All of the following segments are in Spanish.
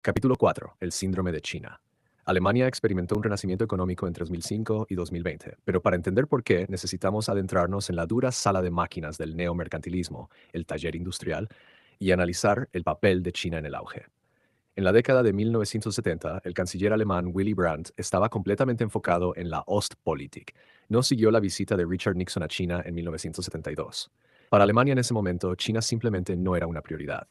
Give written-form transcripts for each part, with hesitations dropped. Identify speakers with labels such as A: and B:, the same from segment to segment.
A: Capítulo 4. El síndrome de China. Alemania experimentó un renacimiento económico entre 2005 y 2020, pero para entender por qué necesitamos adentrarnos en la dura sala de máquinas del neomercantilismo, el taller industrial, y analizar el papel de China en el auge. En la década de 1970, el canciller alemán Willy Brandt estaba completamente enfocado en la Ostpolitik. No siguió la visita de Richard Nixon a China en 1972. Para Alemania en ese momento, China simplemente no era una prioridad.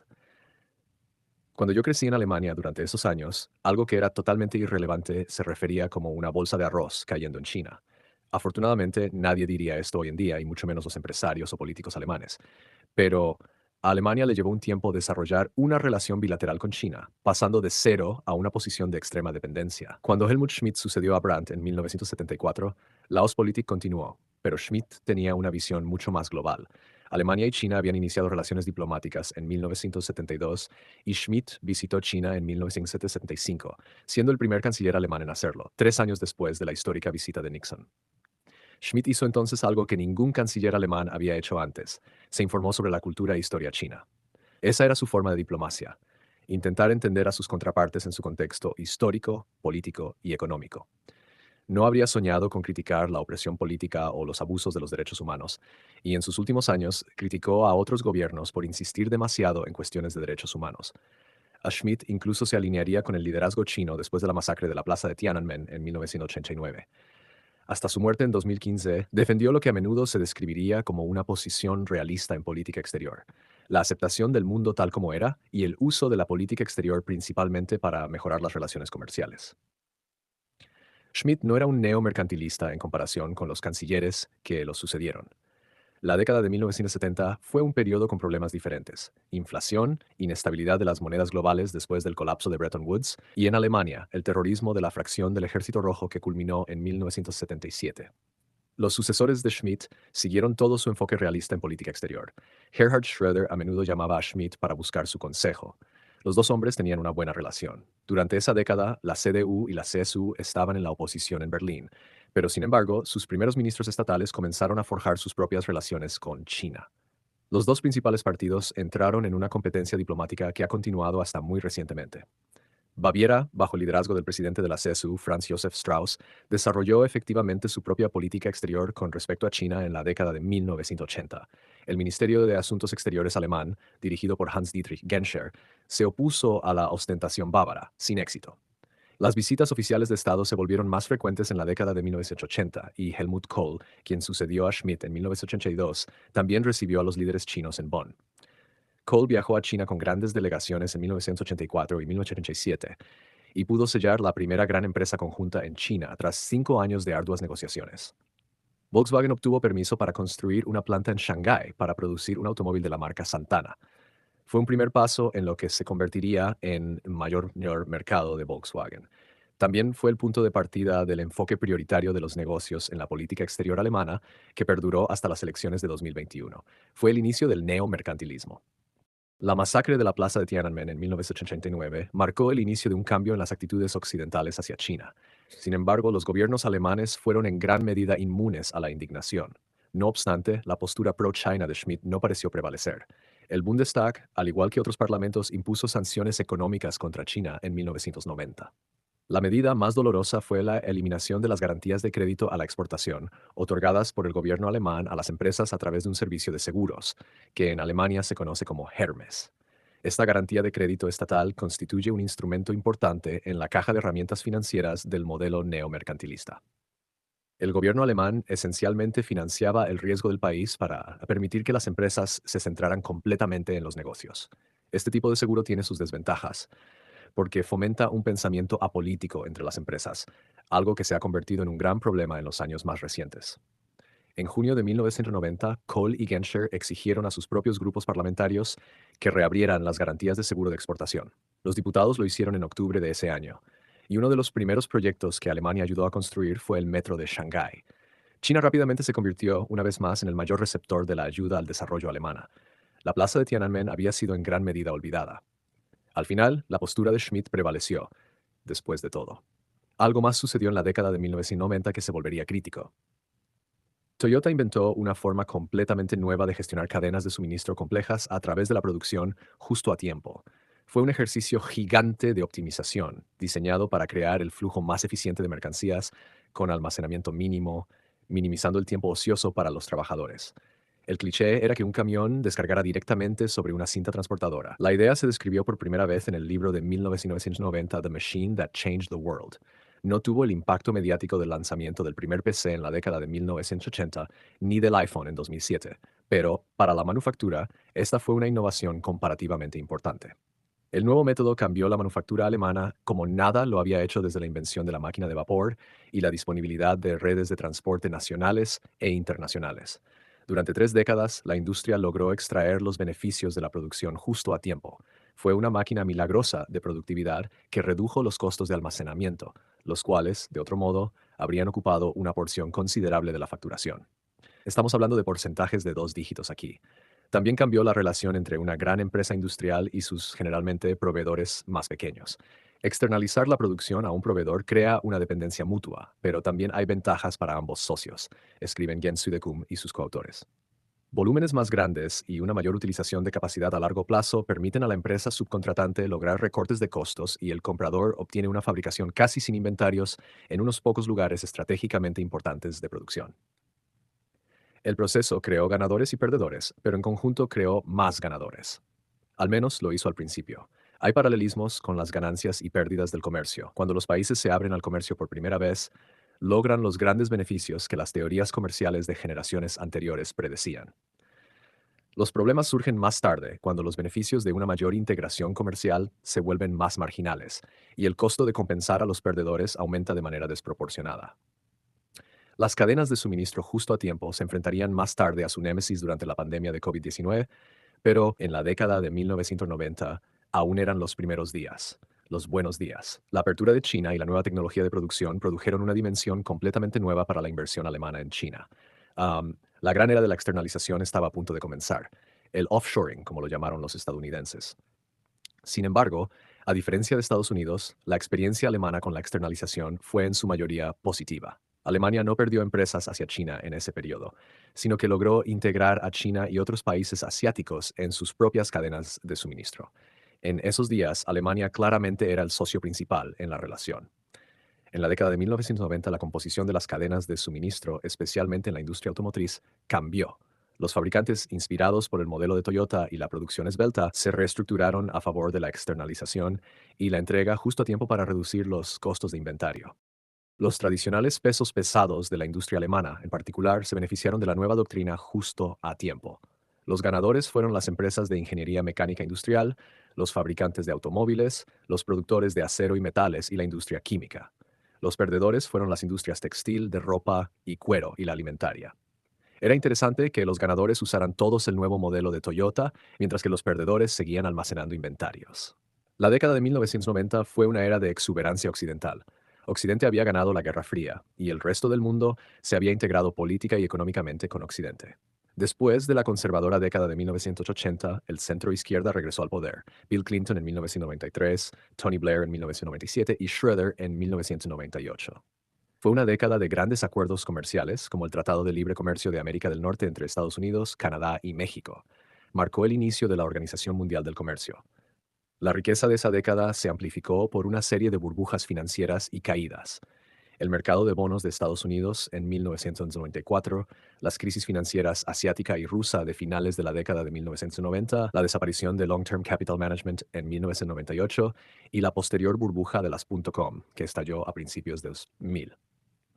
A: Cuando yo crecí en Alemania durante esos años, algo que era totalmente irrelevante se refería como una bolsa de arroz cayendo en China. Afortunadamente, nadie diría esto hoy en día, y mucho menos los empresarios o políticos alemanes. Pero a Alemania le llevó un tiempo desarrollar una relación bilateral con China, pasando de cero a una posición de extrema dependencia. Cuando Helmut Schmidt sucedió a Brandt en 1974, la Ostpolitik continuó, pero Schmidt tenía una visión mucho más global. Alemania y China habían iniciado relaciones diplomáticas en 1972 y Schmidt visitó China en 1975, siendo el primer canciller alemán en hacerlo, 3 años después de la histórica visita de Nixon. Schmidt hizo entonces algo que ningún canciller alemán había hecho antes: se informó sobre la cultura e historia china. Esa era su forma de diplomacia: intentar entender a sus contrapartes en su contexto histórico, político y económico. No habría soñado con criticar la opresión política o los abusos de los derechos humanos, y en sus últimos años criticó a otros gobiernos por insistir demasiado en cuestiones de derechos humanos. A Schmidt incluso se alinearía con el liderazgo chino después de la masacre de la plaza de Tiananmen en 1989. Hasta su muerte en 2015, defendió lo que a menudo se describiría como una posición realista en política exterior: la aceptación del mundo tal como era y el uso de la política exterior principalmente para mejorar las relaciones comerciales. Schmidt no era un neomercantilista en comparación con los cancilleres que lo sucedieron. La década de 1970 fue un periodo con problemas diferentes: inflación, inestabilidad de las monedas globales después del colapso de Bretton Woods, y en Alemania, el terrorismo de la fracción del Ejército Rojo que culminó en 1977. Los sucesores de Schmidt siguieron todo su enfoque realista en política exterior. Gerhard Schröder a menudo llamaba a Schmidt para buscar su consejo. Los dos hombres tenían una buena relación. Durante esa década, la CDU y la CSU estaban en la oposición en Berlín, pero sin embargo, sus primeros ministros estatales comenzaron a forjar sus propias relaciones con China. Los dos principales partidos entraron en una competencia diplomática que ha continuado hasta muy recientemente. Baviera, bajo el liderazgo del presidente de la CSU, Franz Josef Strauss, desarrolló efectivamente su propia política exterior con respecto a China en la década de 1980. El Ministerio de Asuntos Exteriores alemán, dirigido por Hans-Dietrich Genscher, se opuso a la ostentación bávara, sin éxito. Las visitas oficiales de Estado se volvieron más frecuentes en la década de 1980, y Helmut Kohl, quien sucedió a Schmidt en 1982, también recibió a los líderes chinos en Bonn. Kohl viajó a China con grandes delegaciones en 1984 y 1987 y pudo sellar la primera gran empresa conjunta en China tras 5 años de arduas negociaciones. Volkswagen obtuvo permiso para construir una planta en Shanghái para producir un automóvil de la marca Santana. Fue un primer paso en lo que se convertiría en mayor mercado de Volkswagen. También fue el punto de partida del enfoque prioritario de los negocios en la política exterior alemana, que perduró hasta las elecciones de 2021. Fue el inicio del neomercantilismo. La masacre de la plaza de Tiananmen en 1989 marcó el inicio de un cambio en las actitudes occidentales hacia China. Sin embargo, los gobiernos alemanes fueron en gran medida inmunes a la indignación. No obstante, la postura pro-China de Schmidt no pareció prevalecer. El Bundestag, al igual que otros parlamentos, impuso sanciones económicas contra China en 1990. La medida más dolorosa fue la eliminación de las garantías de crédito a la exportación, otorgadas por el gobierno alemán a las empresas a través de un servicio de seguros, que en Alemania se conoce como Hermes. Esta garantía de crédito estatal constituye un instrumento importante en la caja de herramientas financieras del modelo neomercantilista. El gobierno alemán esencialmente financiaba el riesgo del país para permitir que las empresas se centraran completamente en los negocios. Este tipo de seguro tiene sus desventajas, porque fomenta un pensamiento apolítico entre las empresas, algo que se ha convertido en un gran problema en los años más recientes. En junio de 1990, Kohl y Genscher exigieron a sus propios grupos parlamentarios que reabrieran las garantías de seguro de exportación. Los diputados lo hicieron en octubre de ese año, y uno de los primeros proyectos que Alemania ayudó a construir fue el metro de Shanghái. China rápidamente se convirtió, una vez más, en el mayor receptor de la ayuda al desarrollo alemana. La plaza de Tiananmen había sido en gran medida olvidada. Al final, la postura de Schmidt prevaleció, después de todo. Algo más sucedió en la década de 1990 que se volvería crítico. Toyota inventó una forma completamente nueva de gestionar cadenas de suministro complejas a través de la producción justo a tiempo. Fue un ejercicio gigante de optimización, diseñado para crear el flujo más eficiente de mercancías con almacenamiento mínimo, minimizando el tiempo ocioso para los trabajadores. El cliché era que un camión descargara directamente sobre una cinta transportadora. La idea se describió por primera vez en el libro de 1990 The Machine That Changed the World. No tuvo el impacto mediático del lanzamiento del primer PC en la década de 1980 ni del iPhone en 2007, pero para la manufactura, esta fue una innovación comparativamente importante. El nuevo método cambió la manufactura alemana como nada lo había hecho desde la invención de la máquina de vapor y la disponibilidad de redes de transporte nacionales e internacionales. Durante 3 décadas, la industria logró extraer los beneficios de la producción justo a tiempo. Fue una máquina milagrosa de productividad que redujo los costos de almacenamiento, los cuales, de otro modo, habrían ocupado una porción considerable de la facturación. Estamos hablando de porcentajes de 2 dígitos aquí. También cambió la relación entre una gran empresa industrial y sus generalmente proveedores más pequeños. Externalizar la producción a un proveedor crea una dependencia mutua, pero también hay ventajas para ambos socios, escriben Jens Südekum y sus coautores. Volúmenes más grandes y una mayor utilización de capacidad a largo plazo permiten a la empresa subcontratante lograr recortes de costos y el comprador obtiene una fabricación casi sin inventarios en unos pocos lugares estratégicamente importantes de producción. El proceso creó ganadores y perdedores, pero en conjunto creó más ganadores. Al menos lo hizo al principio. Hay paralelismos con las ganancias y pérdidas del comercio. Cuando los países se abren al comercio por primera vez, logran los grandes beneficios que las teorías comerciales de generaciones anteriores predecían. Los problemas surgen más tarde, cuando los beneficios de una mayor integración comercial se vuelven más marginales y el costo de compensar a los perdedores aumenta de manera desproporcionada. Las cadenas de suministro justo a tiempo se enfrentarían más tarde a su némesis durante la pandemia de COVID-19, pero en la década de 1990 aún eran los primeros días, los buenos días. La apertura de China y la nueva tecnología de producción produjeron una dimensión completamente nueva para la inversión alemana en China. La gran era de la externalización estaba a punto de comenzar, el offshoring, como lo llamaron los estadounidenses. Sin embargo, a diferencia de Estados Unidos, la experiencia alemana con la externalización fue en su mayoría positiva. Alemania no perdió empresas hacia China en ese periodo, sino que logró integrar a China y otros países asiáticos en sus propias cadenas de suministro. En esos días, Alemania claramente era el socio principal en la relación. En la década de 1990, la composición de las cadenas de suministro, especialmente en la industria automotriz, cambió. Los fabricantes, inspirados por el modelo de Toyota y la producción esbelta, se reestructuraron a favor de la externalización y la entrega justo a tiempo para reducir los costos de inventario. Los tradicionales pesos pesados de la industria alemana, en particular, se beneficiaron de la nueva doctrina justo a tiempo. Los ganadores fueron las empresas de ingeniería mecánica industrial, los fabricantes de automóviles, los productores de acero y metales y la industria química. Los perdedores fueron las industrias textil, de ropa y cuero y la alimentaria. Era interesante que los ganadores usaran todos el nuevo modelo de Toyota, mientras que los perdedores seguían almacenando inventarios. La década de 1990 fue una era de exuberancia occidental. Occidente había ganado la Guerra Fría, y el resto del mundo se había integrado política y económicamente con Occidente. Después de la conservadora década de 1980, el centro izquierda regresó al poder. Bill Clinton en 1993, Tony Blair en 1997 y Schroeder en 1998. Fue una década de grandes acuerdos comerciales, como el Tratado de Libre Comercio de América del Norte entre Estados Unidos, Canadá y México. Marcó el inicio de la Organización Mundial del Comercio. La riqueza de esa década se amplificó por una serie de burbujas financieras y caídas. El mercado de bonos de Estados Unidos en 1994, las crisis financieras asiática y rusa de finales de la década de 1990, la desaparición de Long Term Capital Management en 1998 y la posterior burbuja de las .com, que estalló a principios de 2000.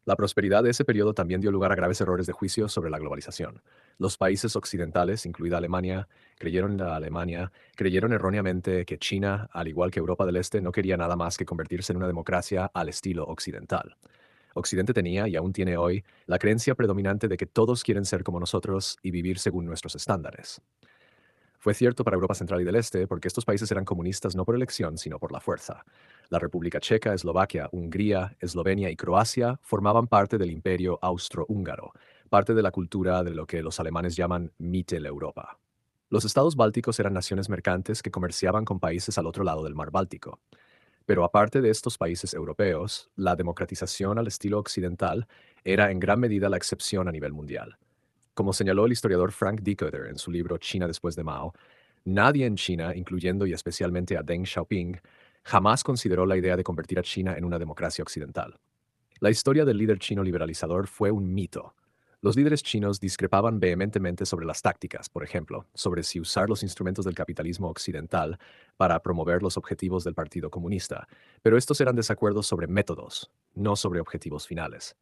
A: La prosperidad de ese periodo también dio lugar a graves errores de juicio sobre la globalización. Los países occidentales, incluida Alemania, creyeron erróneamente que China, al igual que Europa del Este, no quería nada más que convertirse en una democracia al estilo occidental. Occidente tenía, y aún tiene hoy, la creencia predominante de que todos quieren ser como nosotros y vivir según nuestros estándares. Fue cierto para Europa Central y del Este porque estos países eran comunistas no por elección, sino por la fuerza. La República Checa, Eslovaquia, Hungría, Eslovenia y Croacia formaban parte del imperio austrohúngaro, parte de la cultura de lo que los alemanes llaman Mitteleuropa. Los estados bálticos eran naciones mercantes que comerciaban con países al otro lado del mar Báltico. Pero aparte de estos países europeos, la democratización al estilo occidental era en gran medida la excepción a nivel mundial. Como señaló el historiador Frank Dikötter en su libro China después de Mao, Nadie en China, incluyendo y especialmente a Deng Xiaoping, jamás consideró la idea de convertir a China en una democracia occidental. La historia del líder chino liberalizador fue un mito. Los líderes chinos discrepaban vehementemente sobre las tácticas, por ejemplo, sobre si usar los instrumentos del capitalismo occidental para promover los objetivos del Partido Comunista, pero estos eran desacuerdos sobre métodos, no sobre objetivos finales.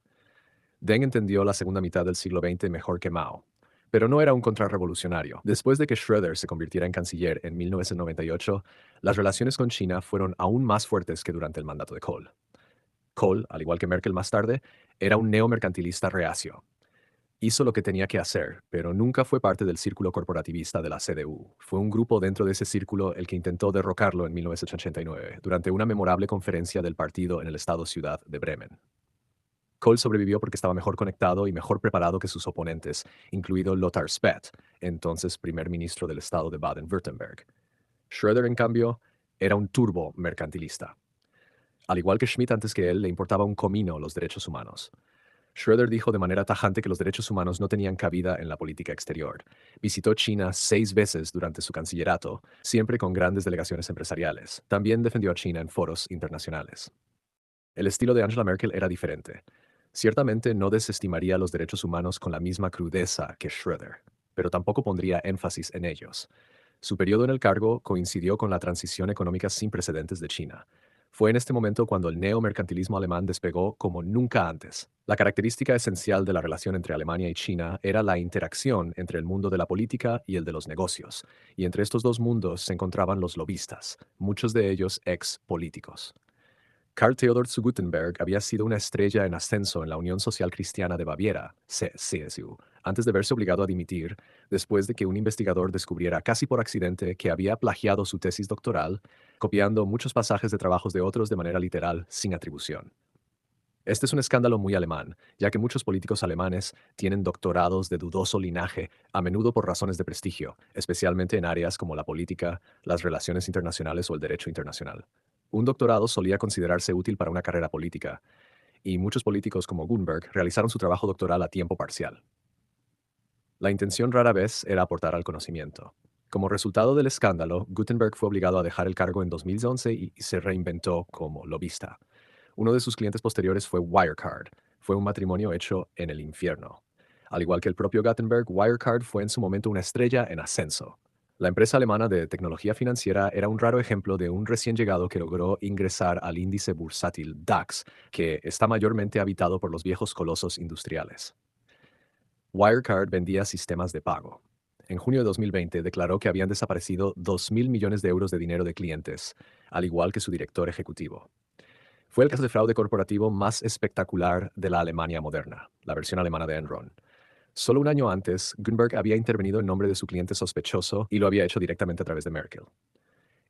A: Deng entendió la segunda mitad del siglo XX mejor que Mao, pero no era un contrarrevolucionario. Después de que Schröder se convirtiera en canciller en 1998, las relaciones con China fueron aún más fuertes que durante el mandato de Kohl. Kohl, al igual que Merkel más tarde, era un neomercantilista reacio. Hizo lo que tenía que hacer, pero nunca fue parte del círculo corporativista de la CDU. Fue un grupo dentro de ese círculo el que intentó derrocarlo en 1989, durante una memorable conferencia del partido en el estado ciudad de Bremen. Kohl sobrevivió porque estaba mejor conectado y mejor preparado que sus oponentes, incluido Lothar Speth, entonces primer ministro del estado de Baden-Württemberg. Schröder, en cambio, era un turbo mercantilista. Al igual que Schmidt antes que él, le importaba un comino los derechos humanos. Schröder dijo de manera tajante que los derechos humanos no tenían cabida en la política exterior. Visitó China 6 veces durante su cancillerato, siempre con grandes delegaciones empresariales. También defendió a China en foros internacionales. El estilo de Angela Merkel era diferente. Ciertamente no desestimaría los derechos humanos con la misma crudeza que Schröder, pero tampoco pondría énfasis en ellos. Su periodo en el cargo coincidió con la transición económica sin precedentes de China. Fue en este momento cuando el neomercantilismo alemán despegó como nunca antes. La característica esencial de la relación entre Alemania y China era la interacción entre el mundo de la política y el de los negocios, y entre estos dos mundos se encontraban los lobistas, muchos de ellos ex políticos. Karl Theodor zu Guttenberg había sido una estrella en ascenso en la Unión Social Cristiana de Baviera, CSU, antes de verse obligado a dimitir después de que un investigador descubriera casi por accidente que había plagiado su tesis doctoral, copiando muchos pasajes de trabajos de otros de manera literal, sin atribución. Este es un escándalo muy alemán, ya que muchos políticos alemanes tienen doctorados de dudoso linaje, a menudo por razones de prestigio, especialmente en áreas como la política, las relaciones internacionales o el derecho internacional. Un doctorado solía considerarse útil para una carrera política, y muchos políticos como Gutenberg realizaron su trabajo doctoral a tiempo parcial. La intención rara vez era aportar al conocimiento. Como resultado del escándalo, Gutenberg fue obligado a dejar el cargo en 2011 y se reinventó como lobista. Uno de sus clientes posteriores fue Wirecard. Fue un matrimonio hecho en el infierno. Al igual que el propio Gutenberg, Wirecard fue en su momento una estrella en ascenso. La empresa alemana de tecnología financiera era un raro ejemplo de un recién llegado que logró ingresar al índice bursátil DAX, que está mayormente habitado por los viejos colosos industriales. Wirecard vendía sistemas de pago. En junio de 2020 declaró que habían desaparecido 2.000 millones de euros de dinero de clientes, al igual que su director ejecutivo. Fue el caso de fraude corporativo más espectacular de la Alemania moderna, la versión alemana de Enron. Solo un año antes, Gutenberg había intervenido en nombre de su cliente sospechoso y lo había hecho directamente a través de Merkel.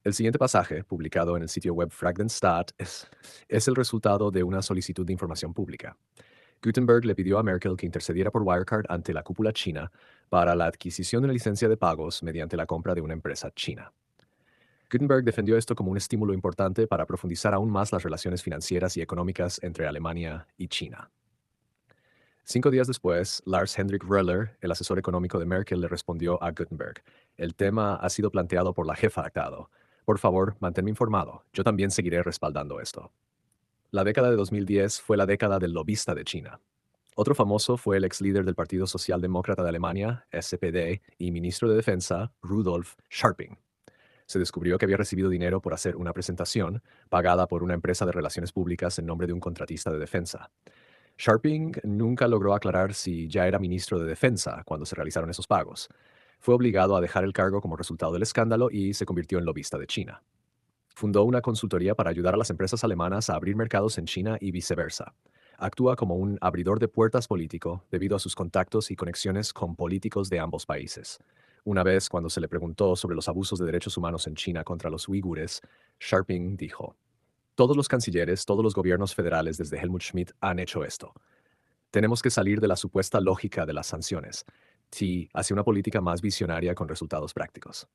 A: El siguiente pasaje, publicado en el sitio web Fragdenstadt, es el resultado de una solicitud de información pública. Gutenberg le pidió a Merkel que intercediera por Wirecard ante la cúpula china para la adquisición de una licencia de pagos mediante la compra de una empresa china. Gutenberg defendió esto como un estímulo importante para profundizar aún más las relaciones financieras y económicas entre Alemania y China. 5 días después, Lars Hendrik Röller, el asesor económico de Merkel, le respondió a Gutenberg: "El tema ha sido planteado por la jefa Actado. Por favor, manténme informado. Yo también seguiré respaldando esto". La década de 2010 fue la década del lobista de China. Otro famoso fue el ex líder del Partido Socialdemócrata de Alemania, SPD, y ministro de Defensa, Rudolf Scharping. Se descubrió que había recibido dinero por hacer una presentación pagada por una empresa de relaciones públicas en nombre de un contratista de defensa. Scharping nunca logró aclarar si ya era ministro de Defensa cuando se realizaron esos pagos. Fue obligado a dejar el cargo como resultado del escándalo y se convirtió en lobista de China. Fundó una consultoría para ayudar a las empresas alemanas a abrir mercados en China y viceversa. Actúa como un abridor de puertas político debido a sus contactos y conexiones con políticos de ambos países. Una vez, cuando se le preguntó sobre los abusos de derechos humanos en China contra los uigures, Scharping dijo: "Todos los cancilleres, todos los gobiernos federales desde Helmut Schmidt han hecho esto. Tenemos que salir de la supuesta lógica de las sanciones, sí, hacia una política más visionaria con resultados prácticos".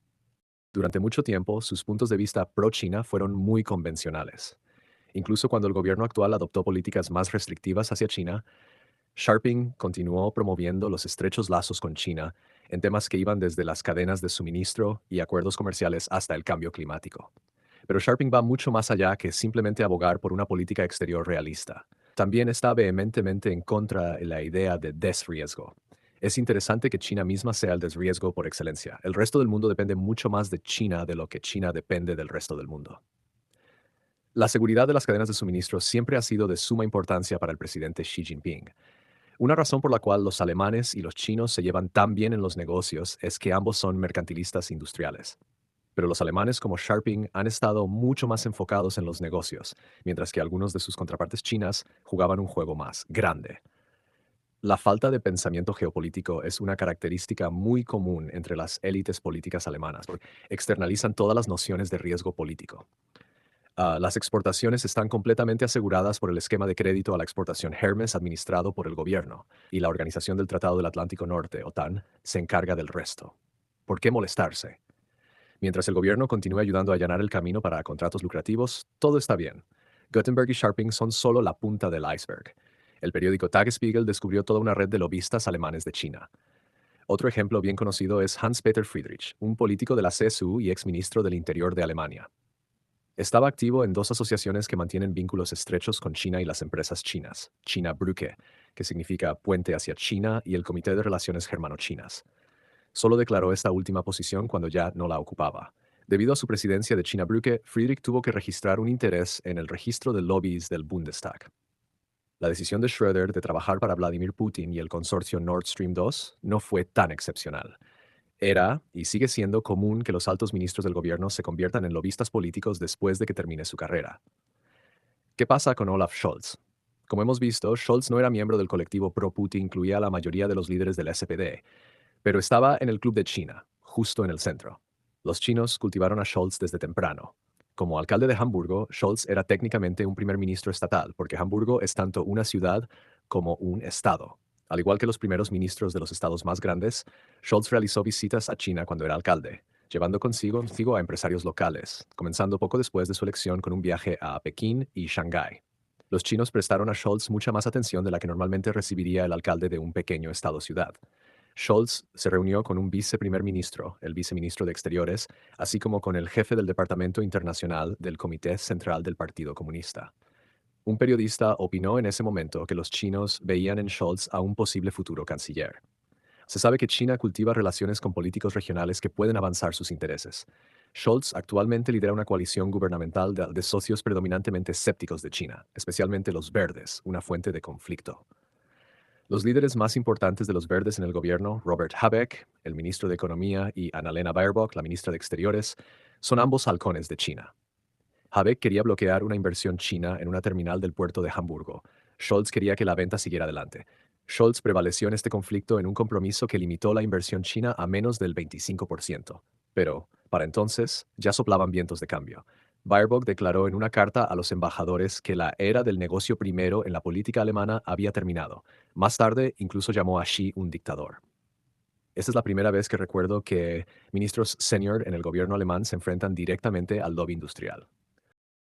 A: Durante mucho tiempo, sus puntos de vista pro-China fueron muy convencionales. Incluso cuando el gobierno actual adoptó políticas más restrictivas hacia China, Scharping continuó promoviendo los estrechos lazos con China en temas que iban desde las cadenas de suministro y acuerdos comerciales hasta el cambio climático. Pero Sharping va mucho más allá que simplemente abogar por una política exterior realista. También está vehementemente en contra de la idea de desriesgo. Es interesante que China misma sea el desriesgo por excelencia. El resto del mundo depende mucho más de China de lo que China depende del resto del mundo. La seguridad de las cadenas de suministro siempre ha sido de suma importancia para el presidente Xi Jinping. Una razón por la cual los alemanes y los chinos se llevan tan bien en los negocios es que ambos son mercantilistas industriales. Pero los alemanes como Sharping han estado mucho más enfocados en los negocios, mientras que algunos de sus contrapartes chinas jugaban un juego más grande. La falta de pensamiento geopolítico es una característica muy común entre las élites políticas alemanas, porque externalizan todas las nociones de riesgo político. Las exportaciones están completamente aseguradas por el esquema de crédito a la exportación Hermes administrado por el gobierno, y la Organización del Tratado del Atlántico Norte, OTAN, se encarga del resto. ¿Por qué molestarse? Mientras el gobierno continúe ayudando a allanar el camino para contratos lucrativos, todo está bien. Gutenberg y Sharping son solo la punta del iceberg. El periódico Tagesspiegel descubrió toda una red de lobistas alemanes de China. Otro ejemplo bien conocido es Hans-Peter Friedrich, un político de la CSU y exministro del Interior de Alemania. Estaba activo en dos asociaciones que mantienen vínculos estrechos con China y las empresas chinas, China Brücke, que significa puente hacia China, y el Comité de Relaciones Germano-Chinas. Solo declaró esta última posición cuando ya no la ocupaba. Debido a su presidencia de China Brücke, Friedrich tuvo que registrar un interés en el registro de lobbies del Bundestag. La decisión de Schröder de trabajar para Vladimir Putin y el consorcio Nord Stream 2 no fue tan excepcional. Era, y sigue siendo, común que los altos ministros del gobierno se conviertan en lobistas políticos después de que termine su carrera. ¿Qué pasa con Olaf Scholz? Como hemos visto, Scholz no era miembro del colectivo pro-Putin, incluía a la mayoría de los líderes del SPD, pero estaba en el club de China, justo en el centro. Los chinos cultivaron a Scholz desde temprano. Como alcalde de Hamburgo, Scholz era técnicamente un primer ministro estatal, porque Hamburgo es tanto una ciudad como un estado. Al igual que los primeros ministros de los estados más grandes, Scholz realizó visitas a China cuando era alcalde, llevando consigo a empresarios locales, comenzando poco después de su elección con un viaje a Pekín y Shanghái. Los chinos prestaron a Scholz mucha más atención de la que normalmente recibiría el alcalde de un pequeño estado-ciudad. Scholz se reunió con un viceprimer ministro, el viceministro de Exteriores, así como con el jefe del Departamento Internacional del Comité Central del Partido Comunista. Un periodista opinó en ese momento que los chinos veían en Scholz a un posible futuro canciller. Se sabe que China cultiva relaciones con políticos regionales que pueden avanzar sus intereses. Scholz actualmente lidera una coalición gubernamental de socios predominantemente escépticos de China, especialmente los verdes, una fuente de conflicto. Los líderes más importantes de los verdes en el gobierno, Robert Habeck, el ministro de Economía, y Annalena Baerbock, la ministra de Exteriores, son ambos halcones de China. Habeck quería bloquear una inversión china en una terminal del puerto de Hamburgo. Scholz quería que la venta siguiera adelante. Scholz prevaleció en este conflicto en un compromiso que limitó la inversión china a menos del 25%. Pero, para entonces, ya soplaban vientos de cambio. Baerbock declaró en una carta a los embajadores que la era del negocio primero en la política alemana había terminado. Más tarde, incluso llamó a Xi un dictador. Esta es la primera vez que recuerdo que ministros senior en el gobierno alemán se enfrentan directamente al lobby industrial.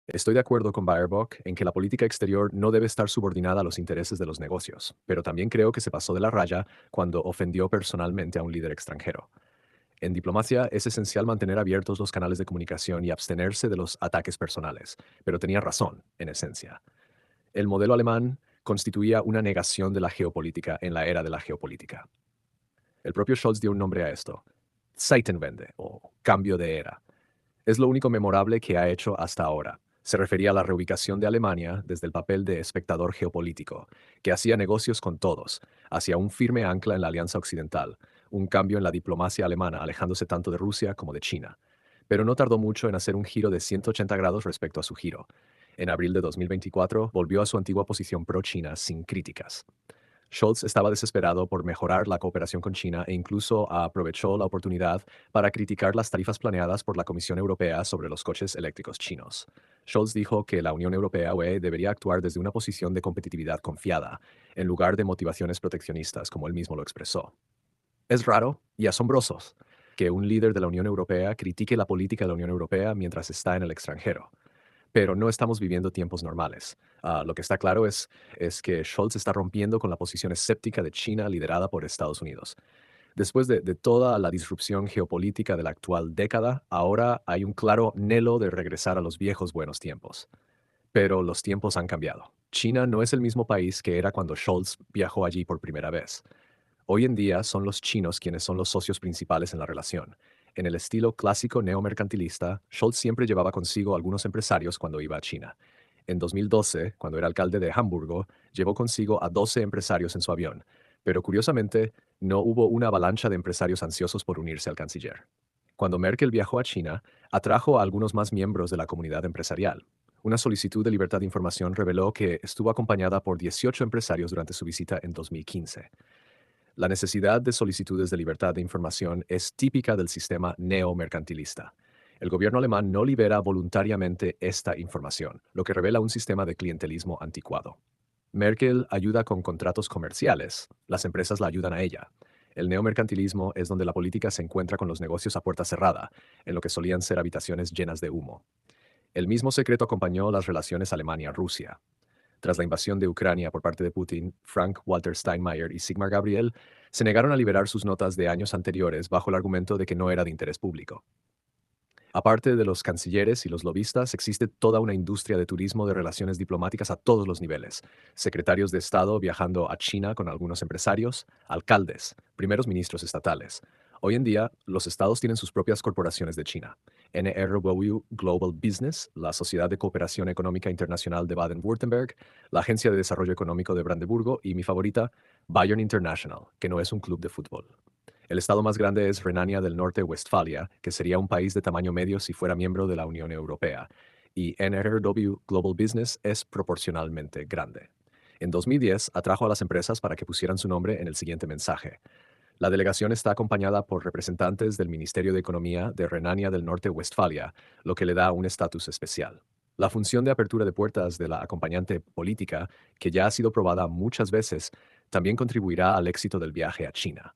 A: Estoy de acuerdo con Baerbock en que la política exterior no debe estar subordinada a los intereses de los negocios, pero también creo que se pasó de la raya cuando ofendió personalmente a un líder extranjero. En diplomacia es esencial mantener abiertos los canales de comunicación y abstenerse de los ataques personales, pero tenía razón, en esencia. El modelo alemán constituía una negación de la geopolítica en la era de la geopolítica. El propio Scholz dio un nombre a esto: Zeitenwende, o cambio de era. Es lo único memorable que ha hecho hasta ahora. Se refería a la reubicación de Alemania desde el papel de espectador geopolítico, que hacía negocios con todos, hacia un firme ancla en la Alianza Occidental, un cambio en la diplomacia alemana, alejándose tanto de Rusia como de China. Pero no tardó mucho en hacer un giro de 180 grados respecto a su giro. En abril de 2024 volvió a su antigua posición pro-China sin críticas. Scholz estaba desesperado por mejorar la cooperación con China e incluso aprovechó la oportunidad para criticar las tarifas planeadas por la Comisión Europea sobre los coches eléctricos chinos. Scholz dijo que la Unión Europea (UE) debería actuar desde una posición de competitividad confiada, en lugar de motivaciones proteccionistas, como él mismo lo expresó. Es raro y asombroso que un líder de la Unión Europea critique la política de la Unión Europea mientras está en el extranjero. Pero no estamos viviendo tiempos normales. Lo que está claro es que Scholz está rompiendo con la posición escéptica de China liderada por Estados Unidos. Después de toda la disrupción geopolítica de la actual década, ahora hay un claro anhelo de regresar a los viejos buenos tiempos. Pero los tiempos han cambiado. China no es el mismo país que era cuando Scholz viajó allí por primera vez. Hoy en día son los chinos quienes son los socios principales en la relación. En el estilo clásico neomercantilista, Scholz siempre llevaba consigo algunos empresarios cuando iba a China. En 2012, cuando era alcalde de Hamburgo, llevó consigo a 12 empresarios en su avión, pero curiosamente no hubo una avalancha de empresarios ansiosos por unirse al canciller. Cuando Merkel viajó a China, atrajo a algunos más miembros de la comunidad empresarial. Una solicitud de libertad de información reveló que estuvo acompañada por 18 empresarios durante su visita en 2015. La necesidad de solicitudes de libertad de información es típica del sistema neomercantilista. El gobierno alemán no libera voluntariamente esta información, lo que revela un sistema de clientelismo anticuado. Merkel ayuda con contratos comerciales, las empresas la ayudan a ella. El neomercantilismo es donde la política se encuentra con los negocios a puerta cerrada, en lo que solían ser habitaciones llenas de humo. El mismo secreto acompañó las relaciones Alemania-Rusia. Tras la invasión de Ucrania por parte de Putin, Frank Walter Steinmeier y Sigmar Gabriel se negaron a liberar sus notas de años anteriores bajo el argumento de que no era de interés público. Aparte de los cancilleres y los lobistas, existe toda una industria de turismo de relaciones diplomáticas a todos los niveles. Secretarios de Estado viajando a China con algunos empresarios, alcaldes, primeros ministros estatales. Hoy en día, los estados tienen sus propias corporaciones de China. NRW Global Business, la Sociedad de Cooperación Económica Internacional de Baden-Württemberg, la Agencia de Desarrollo Económico de Brandeburgo y mi favorita, Bayern International, que no es un club de fútbol. El estado más grande es Renania del Norte-Westfalia, que sería un país de tamaño medio si fuera miembro de la Unión Europea, y NRW Global Business es proporcionalmente grande. En 2010 atrajo a las empresas para que pusieran su nombre en el siguiente mensaje. La delegación está acompañada por representantes del Ministerio de Economía de Renania del Norte-Westfalia, lo que le da un estatus especial. La función de apertura de puertas de la acompañante política, que ya ha sido probada muchas veces, también contribuirá al éxito del viaje a China.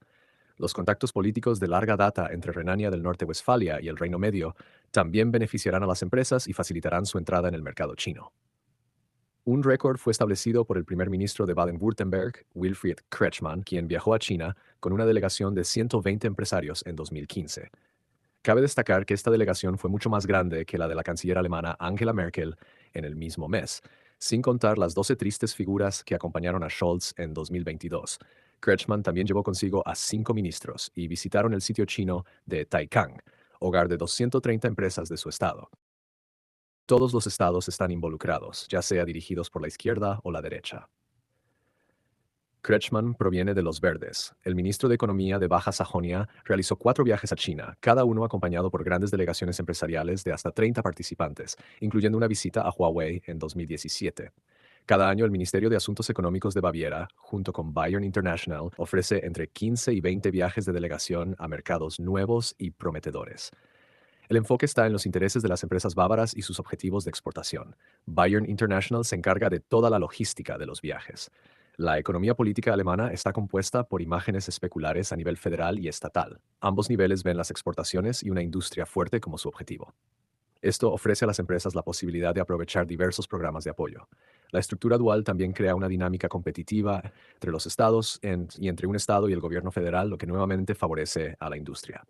A: Los contactos políticos de larga data entre Renania del Norte-Westfalia y el Reino Medio también beneficiarán a las empresas y facilitarán su entrada en el mercado chino. Un récord fue establecido por el primer ministro de Baden-Württemberg, Wilfried Kretschmann, quien viajó a China con una delegación de 120 empresarios en 2015. Cabe destacar que esta delegación fue mucho más grande que la de la canciller alemana Angela Merkel en el mismo mes, sin contar las 12 tristes figuras que acompañaron a Scholz en 2022. Kretschmann también llevó consigo a 5 ministros y visitaron el sitio chino de Taikang, hogar de 230 empresas de su estado. Todos los estados están involucrados, ya sea dirigidos por la izquierda o la derecha. Kretschmann proviene de Los Verdes. El ministro de Economía de Baja Sajonia realizó 4 viajes a China, cada uno acompañado por grandes delegaciones empresariales de hasta 30 participantes, incluyendo una visita a Huawei en 2017. Cada año el Ministerio de Asuntos Económicos de Baviera, junto con Bayern International, ofrece entre 15 y 20 viajes de delegación a mercados nuevos y prometedores. El enfoque está en los intereses de las empresas bávaras y sus objetivos de exportación. Bayern International se encarga de toda la logística de los viajes. La economía política alemana está compuesta por imágenes especulares a nivel federal y estatal. Ambos niveles ven las exportaciones y una industria fuerte como su objetivo. Esto ofrece a las empresas la posibilidad de aprovechar diversos programas de apoyo. La estructura dual también crea una dinámica competitiva entre los estados y entre un estado y el gobierno federal, lo que nuevamente favorece a la industria.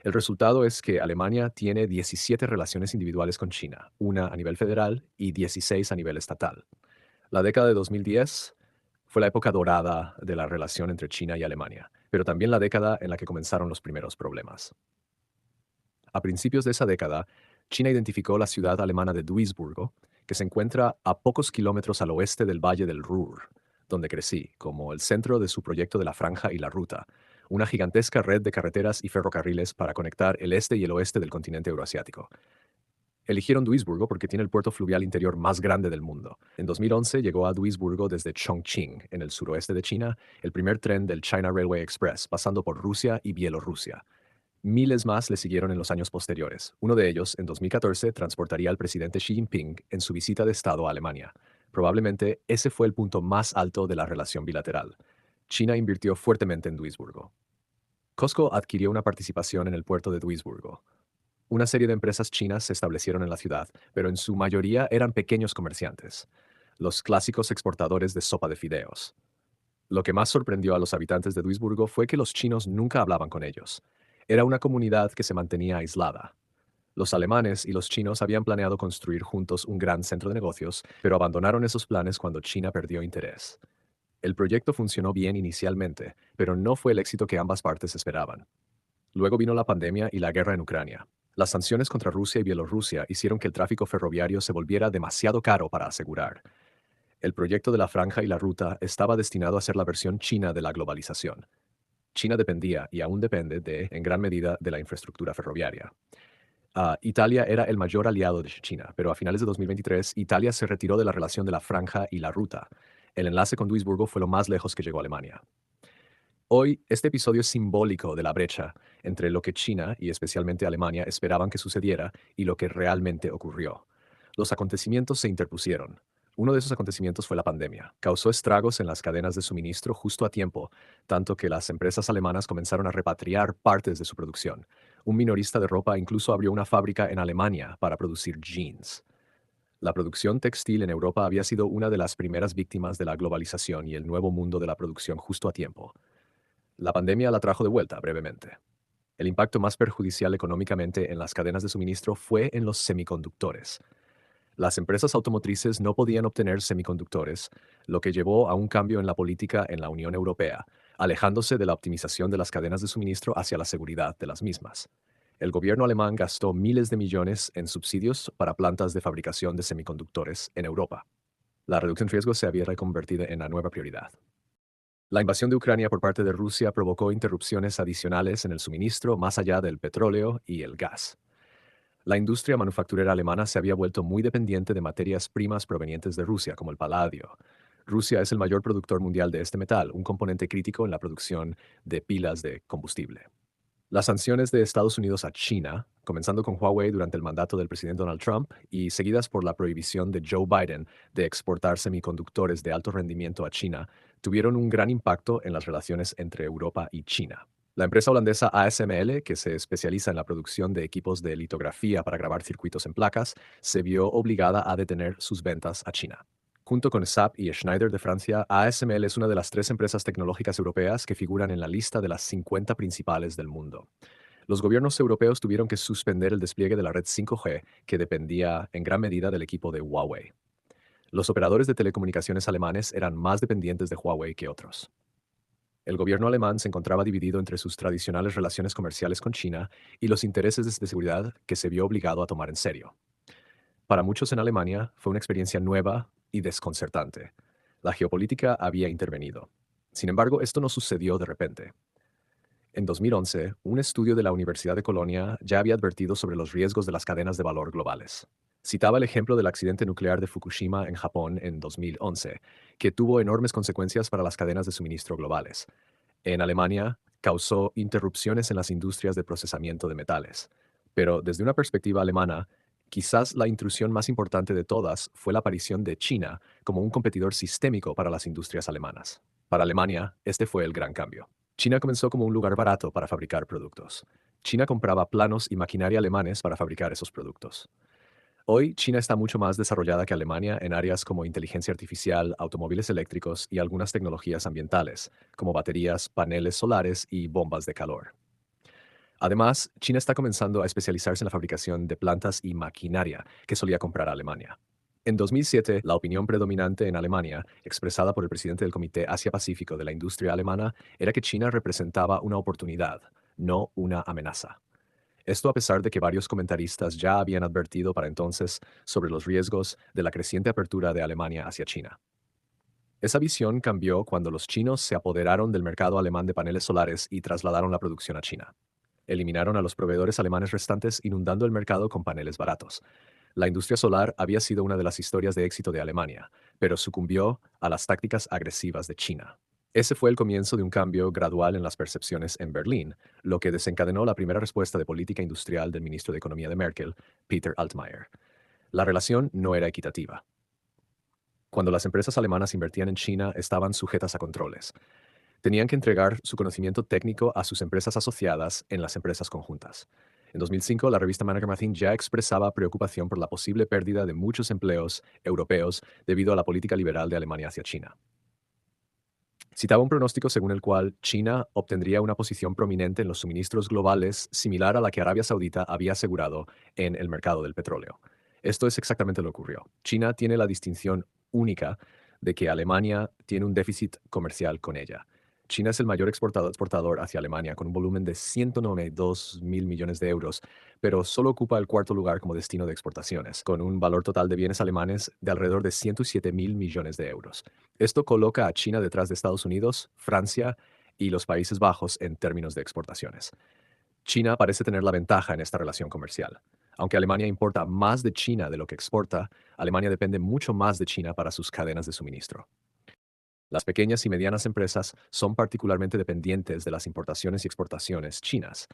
A: El resultado es que Alemania tiene 17 relaciones individuales con China, una a nivel federal y 16 a nivel estatal. La década de 2010 fue la época dorada de la relación entre China y Alemania, pero también la década en la que comenzaron los primeros problemas. A principios de esa década, China identificó la ciudad alemana de Duisburgo, que se encuentra a pocos kilómetros al oeste del Valle del Ruhr, donde crecí, como el centro de su proyecto de la Franja y la Ruta, una gigantesca red de carreteras y ferrocarriles para conectar el este y el oeste del continente euroasiático. Eligieron Duisburgo porque tiene el puerto fluvial interior más grande del mundo. En 2011 llegó a Duisburgo desde Chongqing, en el suroeste de China, el primer tren del China Railway Express, pasando por Rusia y Bielorrusia. Miles más le siguieron en los años posteriores. Uno de ellos, en 2014, transportaría al presidente Xi Jinping en su visita de Estado a Alemania. Probablemente ese fue el punto más alto de la relación bilateral. China invirtió fuertemente en Duisburgo. Costco adquirió una participación en el puerto de Duisburgo. Una serie de empresas chinas se establecieron en la ciudad, pero en su mayoría eran pequeños comerciantes, los clásicos exportadores de sopa de fideos. Lo que más sorprendió a los habitantes de Duisburgo fue que los chinos nunca hablaban con ellos. Era una comunidad que se mantenía aislada. Los alemanes y los chinos habían planeado construir juntos un gran centro de negocios, pero abandonaron esos planes cuando China perdió interés. El proyecto funcionó bien inicialmente, pero no fue el éxito que ambas partes esperaban. Luego vino la pandemia y la guerra en Ucrania. Las sanciones contra Rusia y Bielorrusia hicieron que el tráfico ferroviario se volviera demasiado caro para asegurar. El proyecto de la franja y la ruta estaba destinado a ser la versión china de la globalización. China dependía y aún depende en gran medida, de la infraestructura ferroviaria. Italia era el mayor aliado de China, pero a finales de 2023 Italia se retiró de la relación de la franja y la ruta. El enlace con Duisburgo fue lo más lejos que llegó Alemania. Hoy, este episodio es simbólico de la brecha entre lo que China y especialmente Alemania esperaban que sucediera y lo que realmente ocurrió. Los acontecimientos se interpusieron. Uno de esos acontecimientos fue la pandemia. Causó estragos en las cadenas de suministro justo a tiempo, tanto que las empresas alemanas comenzaron a repatriar partes de su producción. Un minorista de ropa incluso abrió una fábrica en Alemania para producir jeans. La producción textil en Europa había sido una de las primeras víctimas de la globalización y el nuevo mundo de la producción justo a tiempo. La pandemia la trajo de vuelta brevemente. El impacto más perjudicial económicamente en las cadenas de suministro fue en los semiconductores. Las empresas automotrices no podían obtener semiconductores, lo que llevó a un cambio en la política en la Unión Europea, alejándose de la optimización de las cadenas de suministro hacia la seguridad de las mismas. El gobierno alemán gastó miles de millones en subsidios para plantas de fabricación de semiconductores en Europa. La reducción de riesgos se había reconvertido en la nueva prioridad. La invasión de Ucrania por parte de Rusia provocó interrupciones adicionales en el suministro más allá del petróleo y el gas. La industria manufacturera alemana se había vuelto muy dependiente de materias primas provenientes de Rusia, como el paladio. Rusia es el mayor productor mundial de este metal, un componente crítico en la producción de pilas de combustible. Las sanciones de Estados Unidos a China, comenzando con Huawei durante el mandato del presidente Donald Trump y seguidas por la prohibición de Joe Biden de exportar semiconductores de alto rendimiento a China, tuvieron un gran impacto en las relaciones entre Europa y China. La empresa holandesa ASML, que se especializa en la producción de equipos de litografía para grabar circuitos en placas, se vio obligada a detener sus ventas a China. Junto con SAP y Schneider de Francia, ASML es una de las 3 empresas tecnológicas europeas que figuran en la lista de las 50 principales del mundo. Los gobiernos europeos tuvieron que suspender el despliegue de la red 5G, que dependía en gran medida del equipo de Huawei. Los operadores de telecomunicaciones alemanes eran más dependientes de Huawei que otros. El gobierno alemán se encontraba dividido entre sus tradicionales relaciones comerciales con China y los intereses de seguridad que se vio obligado a tomar en serio. Para muchos en Alemania fue una experiencia nueva y desconcertante. La geopolítica había intervenido. Sin embargo, esto no sucedió de repente. En 2011, un estudio de la Universidad de Colonia ya había advertido sobre los riesgos de las cadenas de valor globales. Citaba el ejemplo del accidente nuclear de Fukushima en Japón en 2011, que tuvo enormes consecuencias para las cadenas de suministro globales. En Alemania, causó interrupciones en las industrias de procesamiento de metales. Pero desde una perspectiva alemana, quizás la intrusión más importante de todas fue la aparición de China como un competidor sistémico para las industrias alemanas. Para Alemania, este fue el gran cambio. China comenzó como un lugar barato para fabricar productos. China compraba planos y maquinaria alemanes para fabricar esos productos. Hoy, China está mucho más desarrollada que Alemania en áreas como inteligencia artificial, automóviles eléctricos y algunas tecnologías ambientales, como baterías, paneles solares y bombas de calor. Además, China está comenzando a especializarse en la fabricación de plantas y maquinaria que solía comprar a Alemania. En 2007, la opinión predominante en Alemania, expresada por el presidente del Comité Asia-Pacífico de la Industria Alemana, era que China representaba una oportunidad, no una amenaza. Esto a pesar de que varios comentaristas ya habían advertido para entonces sobre los riesgos de la creciente apertura de Alemania hacia China. Esa visión cambió cuando los chinos se apoderaron del mercado alemán de paneles solares y trasladaron la producción a China. Eliminaron a los proveedores alemanes restantes, inundando el mercado con paneles baratos. La industria solar había sido una de las historias de éxito de Alemania, pero sucumbió a las tácticas agresivas de China. Ese fue el comienzo de un cambio gradual en las percepciones en Berlín, lo que desencadenó la primera respuesta de política industrial del ministro de Economía de Merkel, Peter Altmaier. La relación no era equitativa. Cuando las empresas alemanas invertían en China, estaban sujetas a controles. Tenían que entregar su conocimiento técnico a sus empresas asociadas en las empresas conjuntas. En 2005, la revista Manager Magazine ya expresaba preocupación por la posible pérdida de muchos empleos europeos debido a la política liberal de Alemania hacia China. Citaba un pronóstico según el cual China obtendría una posición prominente en los suministros globales similar a la que Arabia Saudita había asegurado en el mercado del petróleo. Esto es exactamente lo que ocurrió. China tiene la distinción única de que Alemania tiene un déficit comercial con ella. China es el mayor exportador hacia Alemania con un volumen de 192 mil millones de euros, pero solo ocupa el cuarto lugar como destino de exportaciones, con un valor total de bienes alemanes de alrededor de 107 mil millones de euros. Esto coloca a China detrás de Estados Unidos, Francia y los Países Bajos en términos de exportaciones. China parece tener la ventaja en esta relación comercial. Aunque Alemania importa más de China de lo que exporta, Alemania depende mucho más de China para sus cadenas de suministro. Las pequeñas y medianas empresas son particularmente dependientes de las importaciones y exportaciones chinas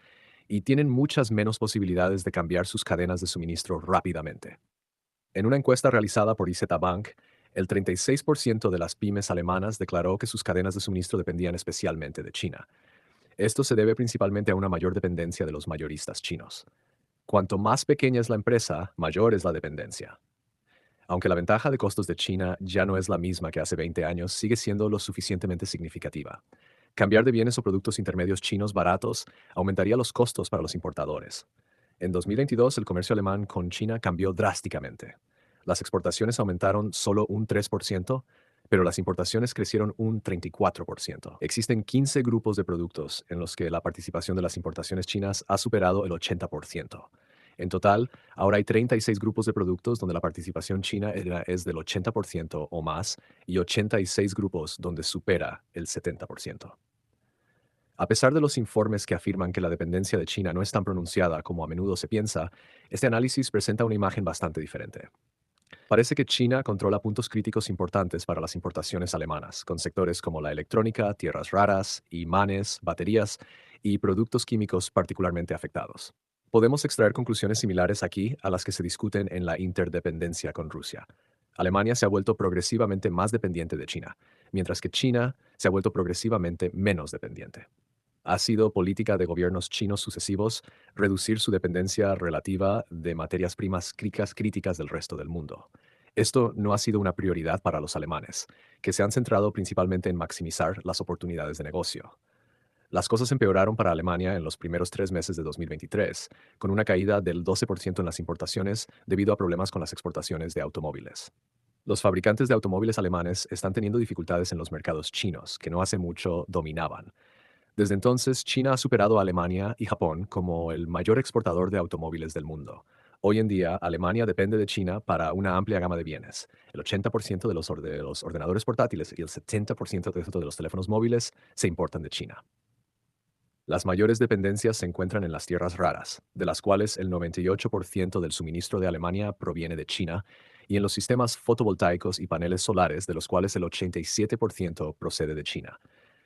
A: y tienen muchas menos posibilidades de cambiar sus cadenas de suministro rápidamente. En una encuesta realizada por IZ Bank, el 36% de las pymes alemanas declaró que sus cadenas de suministro dependían especialmente de China. Esto se debe principalmente a una mayor dependencia de los mayoristas chinos. Cuanto más pequeña es la empresa, mayor es la dependencia. Aunque la ventaja de costos de China ya no es la misma que hace 20 años, sigue siendo lo suficientemente significativa. Cambiar de bienes o productos intermedios chinos baratos aumentaría los costos para los importadores. En 2022, el comercio alemán con China cambió drásticamente. Las exportaciones aumentaron solo un 3%, pero las importaciones crecieron un 34%. Existen 15 grupos de productos en los que la participación de las importaciones chinas ha superado el 80%. En total, ahora hay 36 grupos de productos donde la participación china es del 80% o más y 86 grupos donde supera el 70%. A pesar de los informes que afirman que la dependencia de China no es tan pronunciada como a menudo se piensa, este análisis presenta una imagen bastante diferente. Parece que China controla puntos críticos importantes para las importaciones alemanas, con sectores como la electrónica, tierras raras, imanes, baterías y productos químicos particularmente afectados. Podemos extraer conclusiones similares aquí a las que se discuten en la interdependencia con Rusia. Alemania se ha vuelto progresivamente más dependiente de China, mientras que China se ha vuelto progresivamente menos dependiente. Ha sido política de gobiernos chinos sucesivos reducir su dependencia relativa de materias primas críticas del resto del mundo. Esto no ha sido una prioridad para los alemanes, que se han centrado principalmente en maximizar las oportunidades de negocio. Las cosas empeoraron para Alemania en los primeros 3 meses de 2023, con una caída del 12% en las importaciones debido a problemas con las exportaciones de automóviles. Los fabricantes de automóviles alemanes están teniendo dificultades en los mercados chinos, que no hace mucho dominaban. Desde entonces, China ha superado a Alemania y Japón como el mayor exportador de automóviles del mundo. Hoy en día, Alemania depende de China para una amplia gama de bienes. El 80% de los ordenadores portátiles y el 70% de los teléfonos móviles se importan de China. Las mayores dependencias se encuentran en las tierras raras, de las cuales el 98% del suministro de Alemania proviene de China, y en los sistemas fotovoltaicos y paneles solares, de los cuales el 87% procede de China.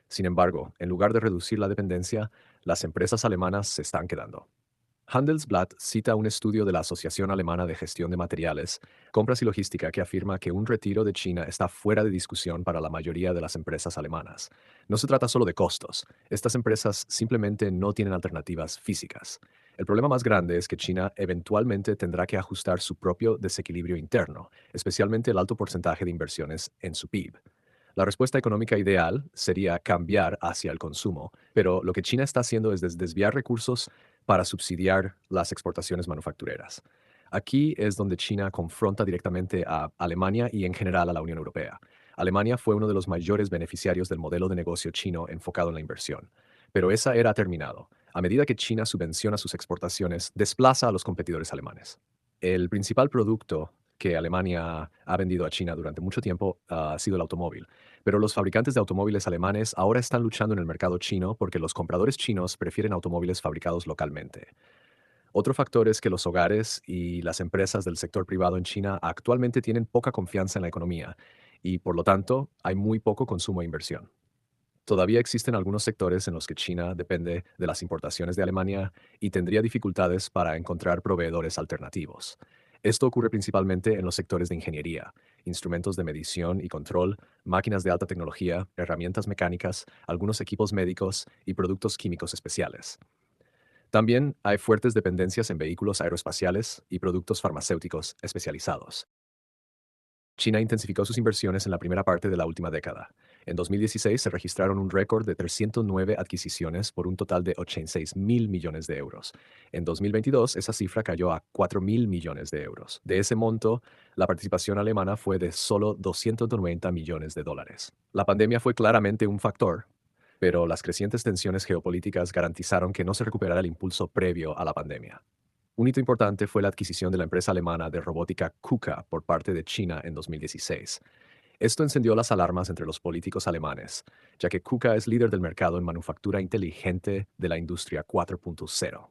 A: Sin embargo, en lugar de reducir la dependencia, las empresas alemanas se están quedando. Handelsblatt cita un estudio de la Asociación Alemana de Gestión de Materiales, Compras y Logística que afirma que un retiro de China está fuera de discusión para la mayoría de las empresas alemanas. No se trata solo de costos, estas empresas simplemente no tienen alternativas físicas. El problema más grande es que China eventualmente tendrá que ajustar su propio desequilibrio interno, especialmente el alto porcentaje de inversiones en su PIB. La respuesta económica ideal sería cambiar hacia el consumo, pero lo que China está haciendo es desviar recursos para subsidiar las exportaciones manufactureras. Aquí es donde China confronta directamente a Alemania y en general a la Unión Europea. Alemania fue uno de los mayores beneficiarios del modelo de negocio chino enfocado en la inversión, pero esa era ha terminado. A medida que China subvenciona sus exportaciones, desplaza a los competidores alemanes. El principal producto que Alemania ha vendido a China durante mucho tiempo ha sido el automóvil. Pero los fabricantes de automóviles alemanes ahora están luchando en el mercado chino porque los compradores chinos prefieren automóviles fabricados localmente. Otro factor es que los hogares y las empresas del sector privado en China actualmente tienen poca confianza en la economía y, por lo tanto, hay muy poco consumo e inversión. Todavía existen algunos sectores en los que China depende de las importaciones de Alemania y tendría dificultades para encontrar proveedores alternativos. Esto ocurre principalmente en los sectores de ingeniería, instrumentos de medición y control, máquinas de alta tecnología, herramientas mecánicas, algunos equipos médicos y productos químicos especiales. También hay fuertes dependencias en vehículos aeroespaciales y productos farmacéuticos especializados. China intensificó sus inversiones en la primera parte de la última década, En 2016 se registraron un récord de 309 adquisiciones por un total de 86.000 millones de euros. En 2022 esa cifra cayó a 4.000 millones de euros. De ese monto, la participación alemana fue de solo 290 millones de dólares. La pandemia fue claramente un factor, pero las crecientes tensiones geopolíticas garantizaron que no se recuperara el impulso previo a la pandemia. Un hito importante fue la adquisición de la empresa alemana de robótica KUKA por parte de China en 2016. Esto encendió las alarmas entre los políticos alemanes, ya que KUKA es líder del mercado en manufactura inteligente de la industria 4.0.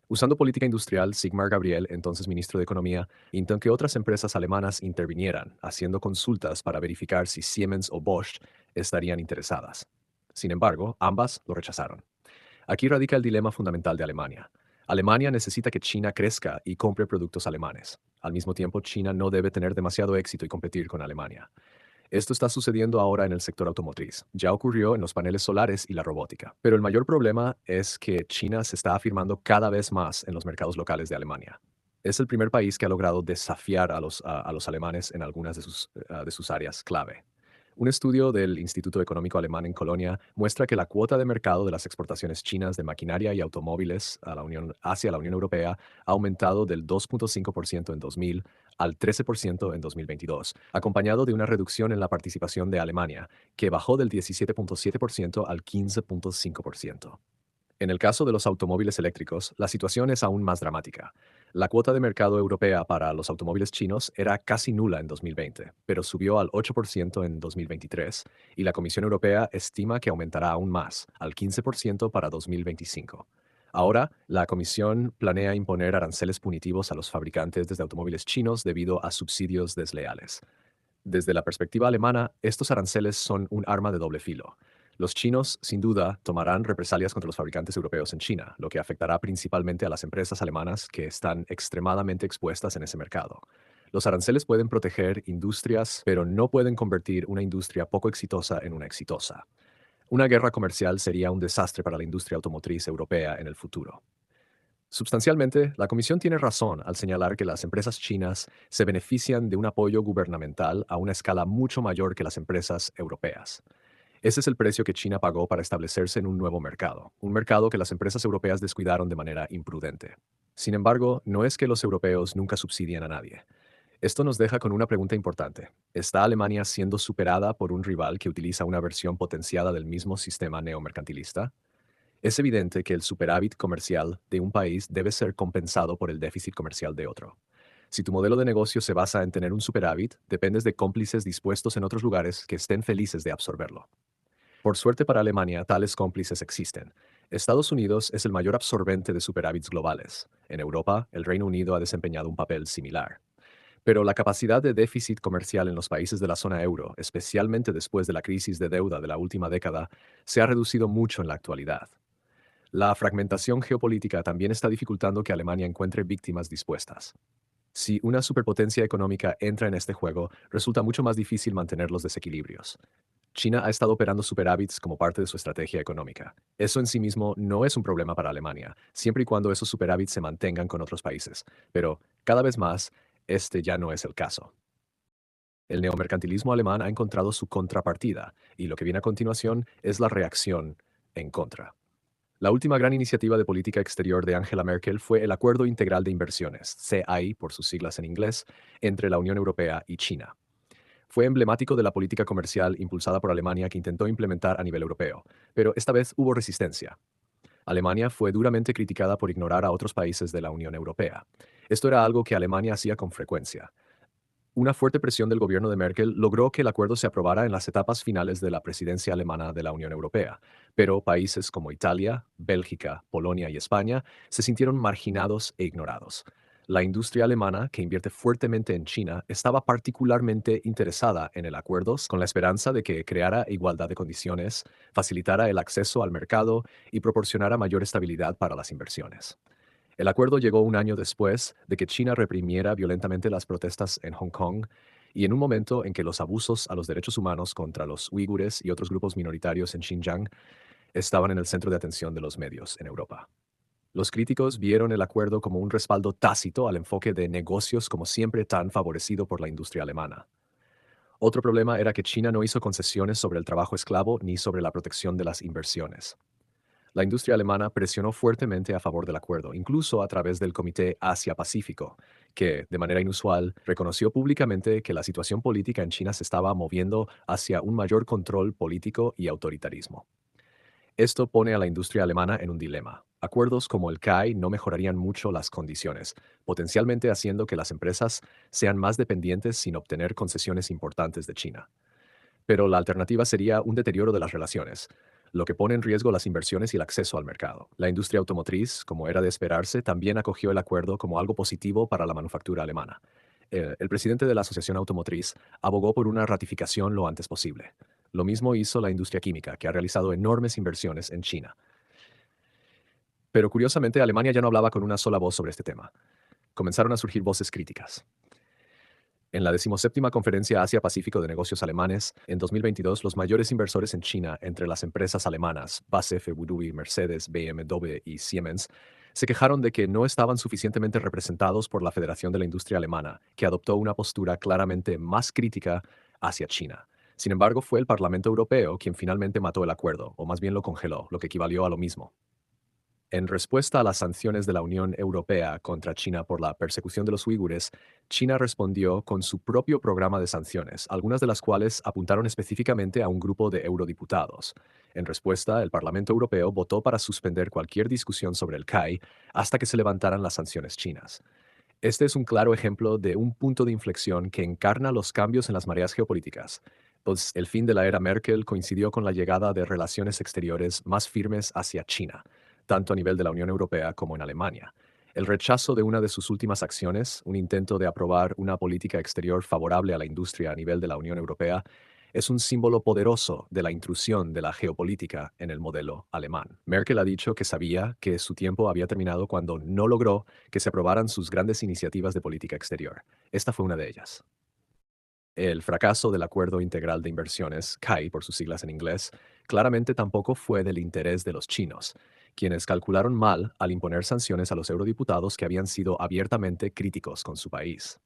A: Usando política industrial, Sigmar Gabriel, entonces ministro de Economía, intentó que otras empresas alemanas intervinieran, haciendo consultas para verificar si Siemens o Bosch estarían interesadas. Sin embargo, ambas lo rechazaron. Aquí radica el dilema fundamental de Alemania. Alemania necesita que China crezca y compre productos alemanes. Al mismo tiempo, China no debe tener demasiado éxito y competir con Alemania. Esto está sucediendo ahora en el sector automotriz. Ya ocurrió en los paneles solares y la robótica. Pero el mayor problema es que China se está afirmando cada vez más en los mercados locales de Alemania. Es el primer país que ha logrado desafiar a los alemanes en algunas de sus áreas clave. Un estudio del Instituto Económico Alemán en Colonia muestra que la cuota de mercado de las exportaciones chinas de maquinaria y automóviles hacia la Unión Europea ha aumentado del 2.5% en 2000 al 13% en 2022, acompañado de una reducción en la participación de Alemania, que bajó del 17.7% al 15.5%. En el caso de los automóviles eléctricos, la situación es aún más dramática. La cuota de mercado europea para los automóviles chinos era casi nula en 2020, pero subió al 8% en 2023, y la Comisión Europea estima que aumentará aún más, al 15% para 2025. Ahora, la Comisión planea imponer aranceles punitivos a los fabricantes de automóviles chinos debido a subsidios desleales. Desde la perspectiva alemana, estos aranceles son un arma de doble filo. Los chinos, sin duda, tomarán represalias contra los fabricantes europeos en China, lo que afectará principalmente a las empresas alemanas que están extremadamente expuestas en ese mercado. Los aranceles pueden proteger industrias, pero no pueden convertir una industria poco exitosa en una exitosa. Una guerra comercial sería un desastre para la industria automotriz europea en el futuro. Sustancialmente, la Comisión tiene razón al señalar que las empresas chinas se benefician de un apoyo gubernamental a una escala mucho mayor que las empresas europeas. Ese es el precio que China pagó para establecerse en un nuevo mercado, un mercado que las empresas europeas descuidaron de manera imprudente. Sin embargo, no es que los europeos nunca subsidien a nadie. Esto nos deja con una pregunta importante. ¿Está Alemania siendo superada por un rival que utiliza una versión potenciada del mismo sistema neomercantilista? Es evidente que el superávit comercial de un país debe ser compensado por el déficit comercial de otro. Si tu modelo de negocio se basa en tener un superávit, dependes de cómplices dispuestos en otros lugares que estén felices de absorberlo. Por suerte para Alemania, tales cómplices existen. Estados Unidos es el mayor absorbente de superávits globales. En Europa, el Reino Unido ha desempeñado un papel similar. Pero la capacidad de déficit comercial en los países de la zona euro, especialmente después de la crisis de deuda de la última década, se ha reducido mucho en la actualidad. La fragmentación geopolítica también está dificultando que Alemania encuentre víctimas dispuestas. Si una superpotencia económica entra en este juego, resulta mucho más difícil mantener los desequilibrios. China ha estado operando superávits como parte de su estrategia económica. Eso en sí mismo no es un problema para Alemania, siempre y cuando esos superávits se mantengan con otros países. Pero, cada vez más, este ya no es el caso. El neomercantilismo alemán ha encontrado su contrapartida, y lo que viene a continuación es la reacción en contra. La última gran iniciativa de política exterior de Angela Merkel fue el Acuerdo Integral de Inversiones, CAI por sus siglas en inglés, entre la Unión Europea y China. Fue emblemático de la política comercial impulsada por Alemania que intentó implementar a nivel europeo, pero esta vez hubo resistencia. Alemania fue duramente criticada por ignorar a otros países de la Unión Europea. Esto era algo que Alemania hacía con frecuencia. Una fuerte presión del gobierno de Merkel logró que el acuerdo se aprobara en las etapas finales de la presidencia alemana de la Unión Europea, pero países como Italia, Bélgica, Polonia y España se sintieron marginados e ignorados. La industria alemana, que invierte fuertemente en China, estaba particularmente interesada en el acuerdo con la esperanza de que creara igualdad de condiciones, facilitara el acceso al mercado y proporcionara mayor estabilidad para las inversiones. El acuerdo llegó un año después de que China reprimiera violentamente las protestas en Hong Kong y en un momento en que los abusos a los derechos humanos contra los uigures y otros grupos minoritarios en Xinjiang estaban en el centro de atención de los medios en Europa. Los críticos vieron el acuerdo como un respaldo tácito al enfoque de negocios como siempre tan favorecido por la industria alemana. Otro problema era que China no hizo concesiones sobre el trabajo esclavo ni sobre la protección de las inversiones. La industria alemana presionó fuertemente a favor del acuerdo, incluso a través del Comité Asia-Pacífico, que, de manera inusual, reconoció públicamente que la situación política en China se estaba moviendo hacia un mayor control político y autoritarismo. Esto pone a la industria alemana en un dilema. Acuerdos como el CAI no mejorarían mucho las condiciones, potencialmente haciendo que las empresas sean más dependientes sin obtener concesiones importantes de China. Pero la alternativa sería un deterioro de las relaciones, lo que pone en riesgo las inversiones y el acceso al mercado. La industria automotriz, como era de esperarse, también acogió el acuerdo como algo positivo para la manufactura alemana. El presidente de la Asociación Automotriz abogó por una ratificación lo antes posible. Lo mismo hizo la industria química, que ha realizado enormes inversiones en China. Pero curiosamente, Alemania ya no hablaba con una sola voz sobre este tema. Comenzaron a surgir voces críticas. En la 17ª Conferencia Asia-Pacífico de Negocios Alemanes, en 2022, los mayores inversores en China, entre las empresas alemanas BASF, Budui, Mercedes, BMW y Siemens, se quejaron de que no estaban suficientemente representados por la Federación de la Industria Alemana, que adoptó una postura claramente más crítica hacia China. Sin embargo, fue el Parlamento Europeo quien finalmente mató el acuerdo, o más bien lo congeló, lo que equivalió a lo mismo. En respuesta a las sanciones de la Unión Europea contra China por la persecución de los uigures, China respondió con su propio programa de sanciones, algunas de las cuales apuntaron específicamente a un grupo de eurodiputados. En respuesta, el Parlamento Europeo votó para suspender cualquier discusión sobre el CAI hasta que se levantaran las sanciones chinas. Este es un claro ejemplo de un punto de inflexión que encarna los cambios en las mareas geopolíticas, pues el fin de la era Merkel coincidió con la llegada de relaciones exteriores más firmes hacia China, tanto a nivel de la Unión Europea como en Alemania. El rechazo de una de sus últimas acciones, un intento de aprobar una política exterior favorable a la industria a nivel de la Unión Europea, es un símbolo poderoso de la intrusión de la geopolítica en el modelo alemán. Merkel ha dicho que sabía que su tiempo había terminado cuando no logró que se aprobaran sus grandes iniciativas de política exterior. Esta fue una de ellas. El fracaso del Acuerdo Integral de Inversiones, CAI por sus siglas en inglés, claramente tampoco fue del interés de los chinos, quienes calcularon mal al imponer sanciones a los eurodiputados que habían sido abiertamente críticos con su país.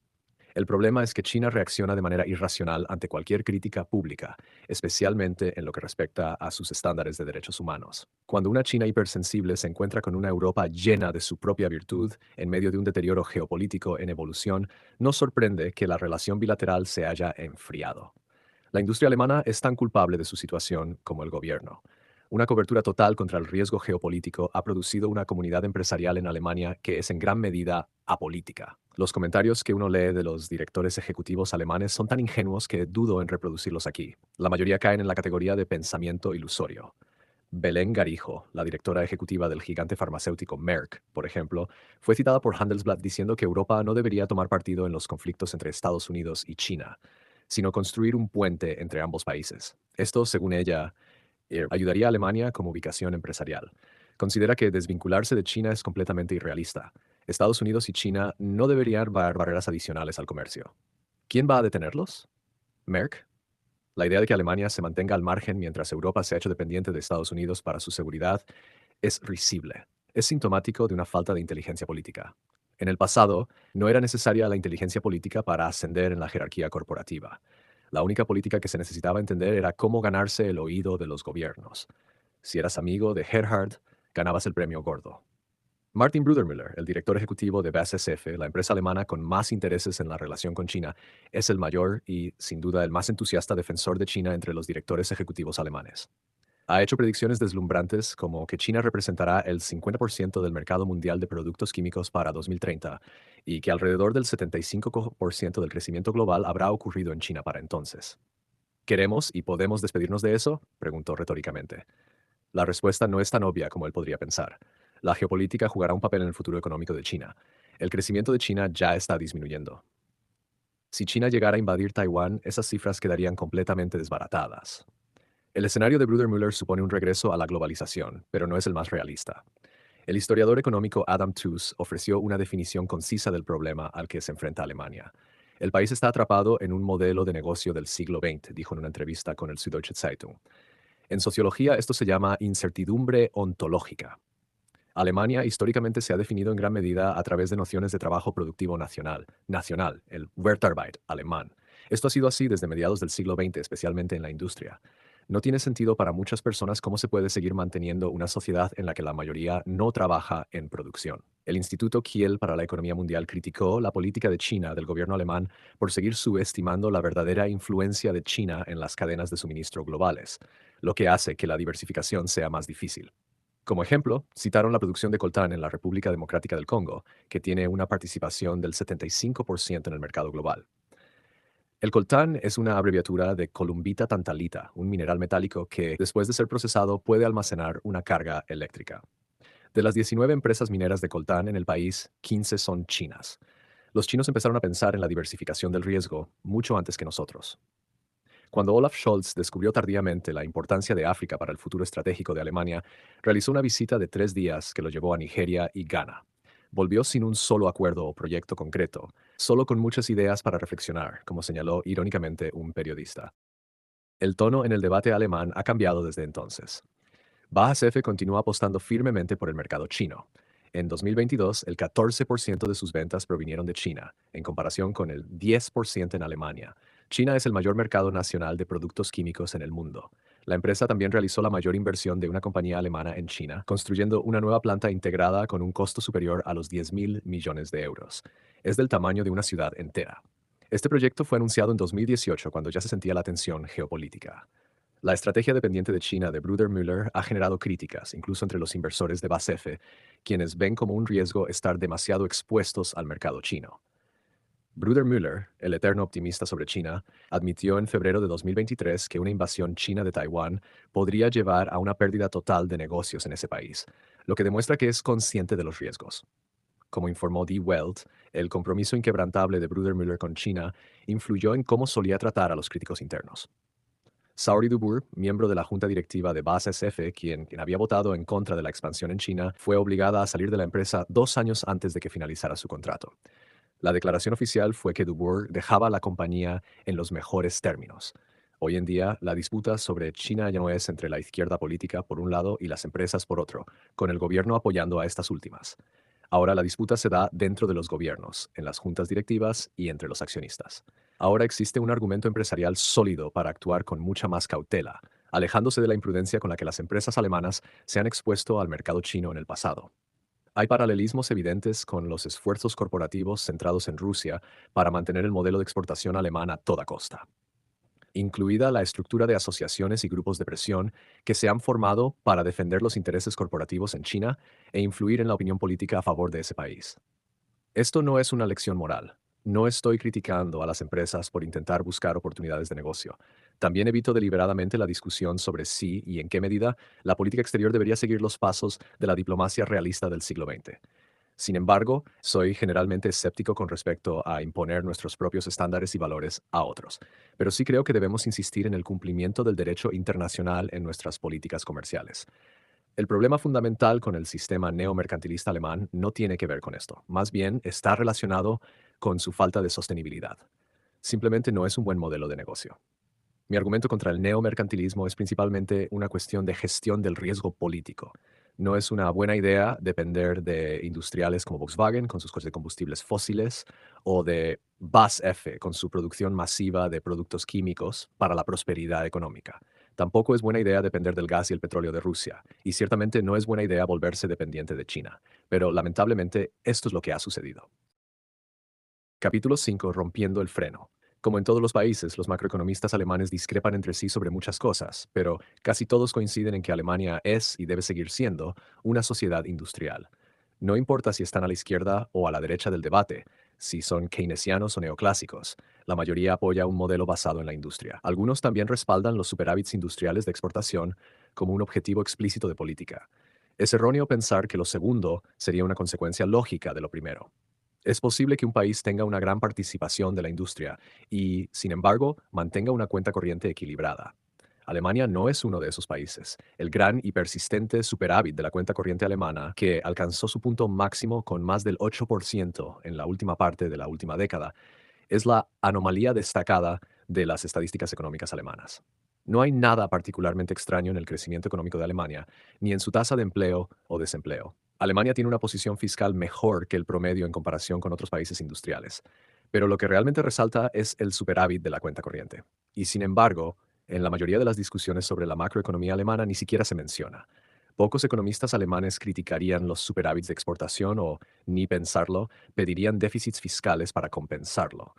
A: El problema es que China reacciona de manera irracional ante cualquier crítica pública, especialmente en lo que respecta a sus estándares de derechos humanos. Cuando una China hipersensible se encuentra con una Europa llena de su propia virtud, en medio de un deterioro geopolítico en evolución, no sorprende que la relación bilateral se haya enfriado. La industria alemana es tan culpable de su situación como el gobierno. Una cobertura total contra el riesgo geopolítico ha producido una comunidad empresarial en Alemania que es en gran medida apolítica. Los comentarios que uno lee de los directores ejecutivos alemanes son tan ingenuos que dudo en reproducirlos aquí. La mayoría caen en la categoría de pensamiento ilusorio. Belén Garijo, la directora ejecutiva del gigante farmacéutico Merck, por ejemplo, fue citada por Handelsblatt diciendo que Europa no debería tomar partido en los conflictos entre Estados Unidos y China, sino construir un puente entre ambos países. Esto, según ella, ayudaría a Alemania como ubicación empresarial. Considera que desvincularse de China es completamente irrealista. Estados Unidos y China no deberían dar barreras adicionales al comercio. ¿Quién va a detenerlos? ¿Merck? La idea de que Alemania se mantenga al margen mientras Europa se ha hecho dependiente de Estados Unidos para su seguridad es risible. Es sintomático de una falta de inteligencia política. En el pasado, no era necesaria la inteligencia política para ascender en la jerarquía corporativa. La única política que se necesitaba entender era cómo ganarse el oído de los gobiernos. Si eras amigo de Gerhard, ganabas el premio gordo. Martin Brudermüller, el director ejecutivo de BASF, la empresa alemana con más intereses en la relación con China, es el mayor y, sin duda, el más entusiasta defensor de China entre los directores ejecutivos alemanes. Ha hecho predicciones deslumbrantes como que China representará el 50% del mercado mundial de productos químicos para 2030 y que alrededor del 75% del crecimiento global habrá ocurrido en China para entonces. ¿Queremos y podemos despedirnos de eso?, preguntó retóricamente. La respuesta no es tan obvia como él podría pensar. La geopolítica jugará un papel en el futuro económico de China. El crecimiento de China ya está disminuyendo. Si China llegara a invadir Taiwán, esas cifras quedarían completamente desbaratadas. El escenario de Brudermüller supone un regreso a la globalización, pero no es el más realista. El historiador económico Adam Tooze ofreció una definición concisa del problema al que se enfrenta Alemania. El país está atrapado en un modelo de negocio del siglo XX, dijo en una entrevista con el Süddeutsche Zeitung. En sociología esto se llama incertidumbre ontológica. Alemania históricamente se ha definido en gran medida a través de nociones de trabajo productivo nacional, el Wertarbeit alemán, Esto ha sido así desde mediados del siglo XX, especialmente en la industria. No tiene sentido para muchas personas cómo se puede seguir manteniendo una sociedad en la que la mayoría no trabaja en producción. El Instituto Kiel para la Economía Mundial criticó la política de China del gobierno alemán por seguir subestimando la verdadera influencia de China en las cadenas de suministro globales, lo que hace que la diversificación sea más difícil. Como ejemplo, citaron la producción de coltán en la República Democrática del Congo, que tiene una participación del 75% en el mercado global. El coltán es una abreviatura de columbita tantalita, un mineral metálico que, después de ser procesado, puede almacenar una carga eléctrica. De las 19 empresas mineras de coltán en el país, 15 son chinas. Los chinos empezaron a pensar en la diversificación del riesgo mucho antes que nosotros. Cuando Olaf Scholz descubrió tardíamente la importancia de África para el futuro estratégico de Alemania, realizó una visita de 3 días que lo llevó a Nigeria y Ghana. Volvió sin un solo acuerdo o proyecto concreto, solo con muchas ideas para reflexionar, como señaló irónicamente un periodista. El tono en el debate alemán ha cambiado desde entonces. BASF continúa apostando firmemente por el mercado chino. En 2022, el 14% de sus ventas provinieron de China, en comparación con el 10% en Alemania. China es el mayor mercado nacional de productos químicos en el mundo. La empresa también realizó la mayor inversión de una compañía alemana en China, construyendo una nueva planta integrada con un costo superior a los 10.000 millones de euros. Es del tamaño de una ciudad entera. Este proyecto fue anunciado en 2018 cuando ya se sentía la tensión geopolítica. La estrategia dependiente de China de Bruder Müller ha generado críticas, incluso entre los inversores de BASF, quienes ven como un riesgo estar demasiado expuestos al mercado chino. Bruder Müller, el eterno optimista sobre China, admitió en febrero de 2023 que una invasión china de Taiwán podría llevar a una pérdida total de negocios en ese país, lo que demuestra que es consciente de los riesgos. Como informó Die Welt, el compromiso inquebrantable de Bruder Müller con China influyó en cómo solía tratar a los críticos internos. Saori Dubourg, miembro de la junta directiva de BASF, quien había votado en contra de la expansión en China, fue obligada a salir de la empresa 2 años antes de que finalizara su contrato. La declaración oficial fue que Dubourg dejaba la compañía en los mejores términos. Hoy en día, la disputa sobre China ya no es entre la izquierda política por un lado y las empresas por otro, con el gobierno apoyando a estas últimas. Ahora la disputa se da dentro de los gobiernos, en las juntas directivas y entre los accionistas. Ahora existe un argumento empresarial sólido para actuar con mucha más cautela, alejándose de la imprudencia con la que las empresas alemanas se han expuesto al mercado chino en el pasado. Hay paralelismos evidentes con los esfuerzos corporativos centrados en Rusia para mantener el modelo de exportación alemán a toda costa, incluida la estructura de asociaciones y grupos de presión que se han formado para defender los intereses corporativos en China e influir en la opinión política a favor de ese país. Esto no es una lección moral. No estoy criticando a las empresas por intentar buscar oportunidades de negocio. También evito deliberadamente la discusión sobre si y en qué medida la política exterior debería seguir los pasos de la diplomacia realista del siglo XX. Sin embargo, soy generalmente escéptico con respecto a imponer nuestros propios estándares y valores a otros, pero sí creo que debemos insistir en el cumplimiento del derecho internacional en nuestras políticas comerciales. El problema fundamental con el sistema neomercantilista alemán no tiene que ver con esto, más bien está relacionado con su falta de sostenibilidad. Simplemente no es un buen modelo de negocio. Mi argumento contra el neomercantilismo es principalmente una cuestión de gestión del riesgo político. No es una buena idea depender de industriales como Volkswagen con sus coches de combustibles fósiles o de BASF con su producción masiva de productos químicos para la prosperidad económica. Tampoco es buena idea depender del gas y el petróleo de Rusia, y ciertamente no es buena idea volverse dependiente de China, pero lamentablemente esto es lo que ha sucedido. Capítulo 5. Rompiendo el freno. Como en todos los países, los macroeconomistas alemanes discrepan entre sí sobre muchas cosas, pero casi todos coinciden en que Alemania es y debe seguir siendo una sociedad industrial. No importa si están a la izquierda o a la derecha del debate, si son keynesianos o neoclásicos, la mayoría apoya un modelo basado en la industria. Algunos también respaldan los superávits industriales de exportación como un objetivo explícito de política. Es erróneo pensar que lo segundo sería una consecuencia lógica de lo primero. Es posible que un país tenga una gran participación de la industria y, sin embargo, mantenga una cuenta corriente equilibrada. Alemania no es uno de esos países. El gran y persistente superávit de la cuenta corriente alemana, que alcanzó su punto máximo con más del 8% en la última parte de la última década, es la anomalía destacada de las estadísticas económicas alemanas. No hay nada particularmente extraño en el crecimiento económico de Alemania, ni en su tasa de empleo o desempleo. Alemania tiene una posición fiscal mejor que el promedio en comparación con otros países industriales. Pero lo que realmente resalta es el superávit de la cuenta corriente. Y sin embargo, en la mayoría de las discusiones sobre la macroeconomía alemana ni siquiera se menciona. Pocos economistas alemanes criticarían los superávits de exportación o, ni pensarlo, pedirían déficits fiscales para compensarlo.